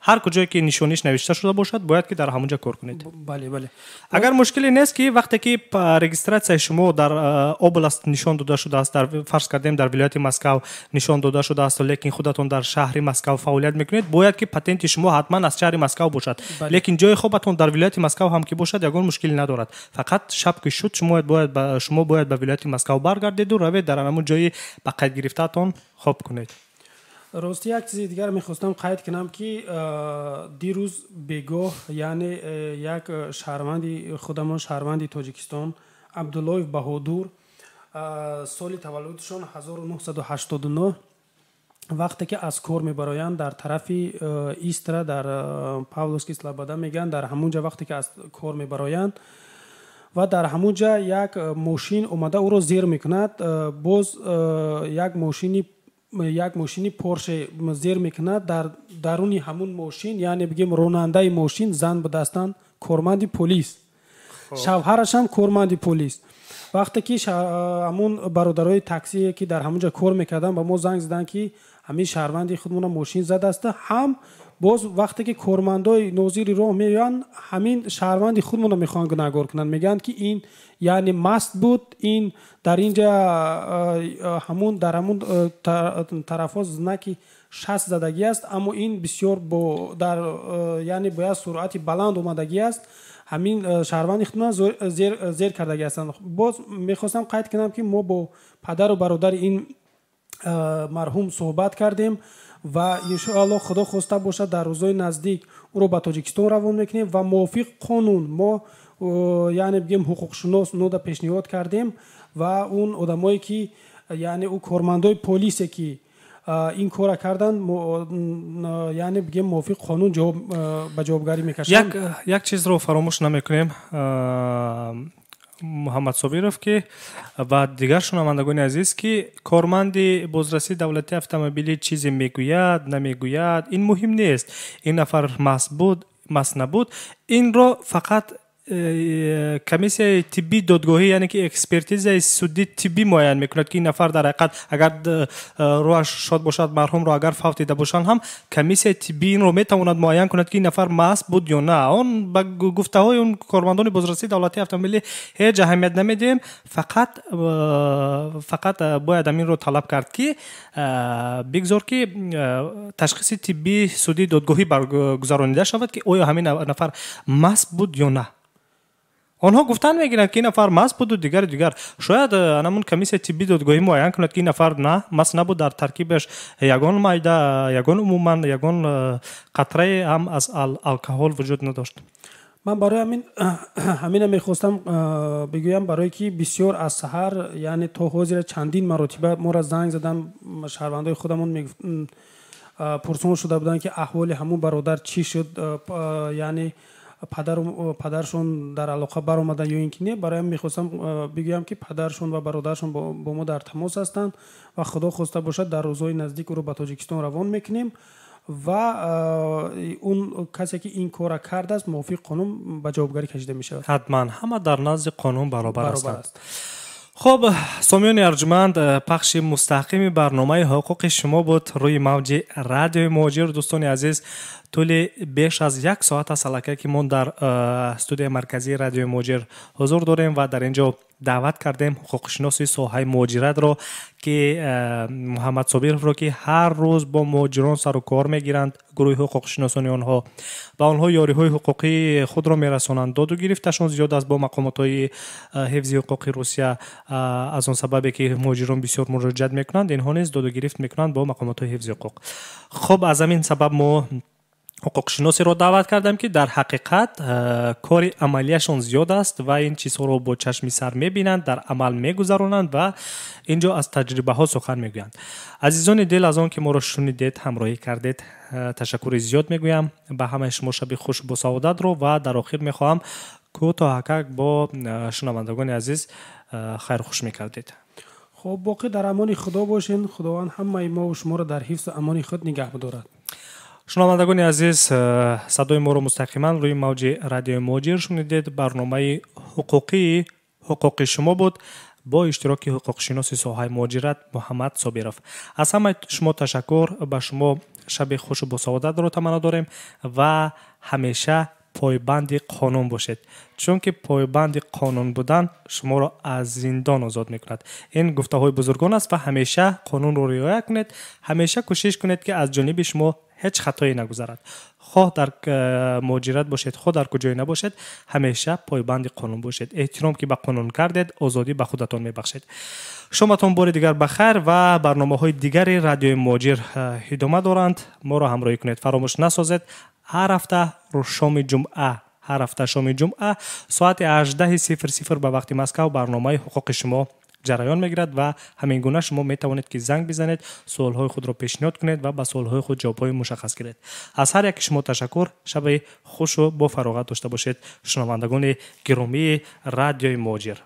هر کجایی که نشونیش نوشته شده باشد باید که در همونجا کار کنید. بله. اگر مشکلی نیست که وقتی که رجیستراسیای شما در اوبلاست نشان داده شده است، در فرض کردیم در ولایت مسکو نشان داده شده است، لیکن خودتون در شهر مسکو فعالیت میکنید، باید که پتنت شما حتما از شهر مسکو باشد. لیکن جای خوابتون در ولایت مسکو هم که باشد یگان مشکلی ندارد. فقط شب که شد شما باید به ولایت مسکو برگردید و روید در همون جای به قید گرفتهتون خواب کنید. راستی یک چیز دیگر میخواستم قید کنم که دیروز بگاه یعنی یک خودمان شهروندی تاجیکستان عبدالله بهادور سال تولدشان 1989 وقتی که از کار میبرایند در طرف ایسترا در پاولوسکی سلابادا میگن، در همونجا وقتی که از کار میبرایند ва дар ҳамун ҷа як мошин омада ӯро зер мекунад. боз як мошини порше зер мекунад. дар даруни ҳамун мошин, яъне бигем ронандаи мошин зан будастанд, корманди полис, шавҳарашам корманди полис. вақте ки ҳамун бародарои таксие ки дар ҳамун ҷа кор мекарданд ба мо занг заданд ки ҳамин шаҳрванди худмона мошин задааста, ҳам боз вақте ки кормандои нозири роҳ меоянд, ҳамин шаҳрванди худмона мехоҳанд гунаҳгор кунанд. мегӯянд ки ин яъне маст буд, ин дар ин ҷа дар ҳамун тарафҳо знаки 60 задагӣ аст, аммо ин бисёр яъне бо як суръати баланд омадагӣ аст. ҳамин шаҳрванди худмона зер кардагӣ ҳастанд. боз мехостам қайд кунам ки мо бо падару бародари ин марҳум суҳбат кардем ва иншоаллоҳ худо хоста бошад дар рӯзҳои наздик ӯро ба тоҷикистон равон мекунем ва мувофиқ қонун мо яъне бигем ҳуқуқшунос нода пешниҳод кардем ва он одамое ки яъне ӯ кормандои полисе ки ин кора карданд, яъне бигем мувофиқ қонун ба ҷавобгарӣ мекашанд. як чизро фаромӯш намекунем муҳаммад собиров ки ва дигар шунавандагони азиз ки корманди бозрасии давлатии автомобилӣ чизе мегӯяд намегӯяд, ин муҳим нест. ин нафар маст набуд, инро фақат комиссияи тиббии додгоҳӣ, яъне ки экспертизаи судди тиббӣ муайян мекунад ки ин нафар дар ҳақиқат агар рӯаш шод бошад марҳумро агар фавтида бошанд ҳам комиссияи тиббӣ инро метавонад муайян кунад ки ин нафар маст буд ё на. он ба гуфтаҳои он кормандони бозрасии давлатии автомобилӣ ҳеҷ аҳамият намедиҳем. фақат бояд аминро талаб кард ки бигзор ки ташхиси тиббии судди додгоҳӣ баргузаронида шавад ки оё ҳамин нафар маст буд ё на. онҳо гуфтан мегиранд ки ин нафар маст буду дигар. шояд анамун комиссия тиббии додгоҳӣ муайян кунад ки ин нафар на маст набуд, дар таркибаш ягон майда, ягон умуман, ягон қатрае ҳам аз алкоҳол вуҷуд надошт. ман барои ҳамина мехостам бигӯям, барое ки бисёр аз саҳар, яъне то ҳозира чандин маротиба мора занг задан, шаҳрвандои худамон пурсон шуда буданд ки аҳволи ҳамун бародар чӣ шуд, яъне падаршон дар алоқа баромада ё ин ки не. бароям мехостам бигӯям ки падаршон ва бародаршон бо мо дар тамос ҳастанд ва худо хоста бошад дар рӯзҳои наздик ӯро ба тоҷикистон равон мекунем ва он касе ки ин кора кардааст мувофиқ қонун ба ҷавобгарӣ кашида мешавад. ҳатман ҳама дар назди қонун баробар ҳастанд. хуб, сомиёни арҷуманд, пахши мустақими барномаи ҳуқуқи шумо буд рӯи мавҷи радиои муҳоҷир. дӯстони азиз, тӯли беш аз 1 соат аст аллакай ки мо дар студияи марказии радиои муҳоҷир ҳузур дорем ва дар ин ҷо даъват кардем ҳуқуқшиноси соҳаи муҳоҷиратро ки муҳаммад собировро ки ҳар рӯз бо муҳоҷирон сару кор мегиранд, гурӯҳи ҳуқуқшиносони онҳо ба онҳо ёриҳои ҳуқуқии худро мерасонанд. доду гирифташон зиёд аст бо мақомотҳои ҳифзи ҳуқуқи Русия. аз он сабабе ки муҳоҷирон бисёр муроҷиат мекунанд, инҳо низ доду гирифт мекунанд бо мақомотҳои ҳифзи ҳуқуқ. хуб, аз ҳамин сабаб мо ҳуқуқшиносеро даъват кардам ки дар ҳақиқат кори амалияшон зиёд аст ва ин чизҳоро бо чашми сар мебинанд, дар амал мегузаронанд ва ин ҷо аз таҷрибаҳо сухан мегӯянд. азизони дил, аз он ки моро шунидед, ҳамроҳӣ кардед, ташаккури зиёд мегӯям. ба ҳамаи шумо шаби хуш бо саодатро ва дар охир мехоҳам кӯтоҳакак бо шунавандагони азиз хайрухуш мекардед. хуб, боқӣ дар амони худо бошен. худованд ҳамаи мову шуморо дар ҳифзу амони худ нигаҳ бидорад. шунавандагони азиз, садои моро мустақиман рӯи мавҷи радиои муҳоҷир шунидед. барномаи ҳуқуқи шумо буд бо иштироки ҳуқуқшиноси соҳаи муҳоҷират муҳаммад собиров. аз ҳамаи шумо ташаккур. ба шумо шаби хушу босаодатро таманно дорем ва ҳамеша пойбанди қонун бошед, чунки пойбанди қонун будан шуморо аз зиндон озод мекунад. ин гуфтаҳои бузургон аст ва ҳамеша қонунро риоя кунед. ҳамеша кӯшиш кунед ки аз ҷониби шумо ҳеҷ хатое нагузарад. хоҳ дар муҳоҷират бошед, хоҳ дар куҷое набошед, ҳамеша пойбанди қонун бошед. эҳтиром ки ба қонун кардед, озодӣ ба худатон мебахшед. шоматон бори дигар бахайр ва барномаҳои дигари радиои муҳоҷир идома доранд. моро ҳамроҳӣ кунед. фаромӯш насозед, ҳар ҳафта шоми ҷумъа соати 18:00 ба вақти Москав барномаи ҳуқуқи шумо جریان میگیرد و همین گونه شما می توانید که زنگ بزنید، سوالهای خود را پیشنهاد کنید و به سوالهای خود جوابهای مشخص گیرید. از هر یک شما تشکر. شب خوش و با فراغت داشته باشید شنوندگان گرامی رادیوی مهاجر.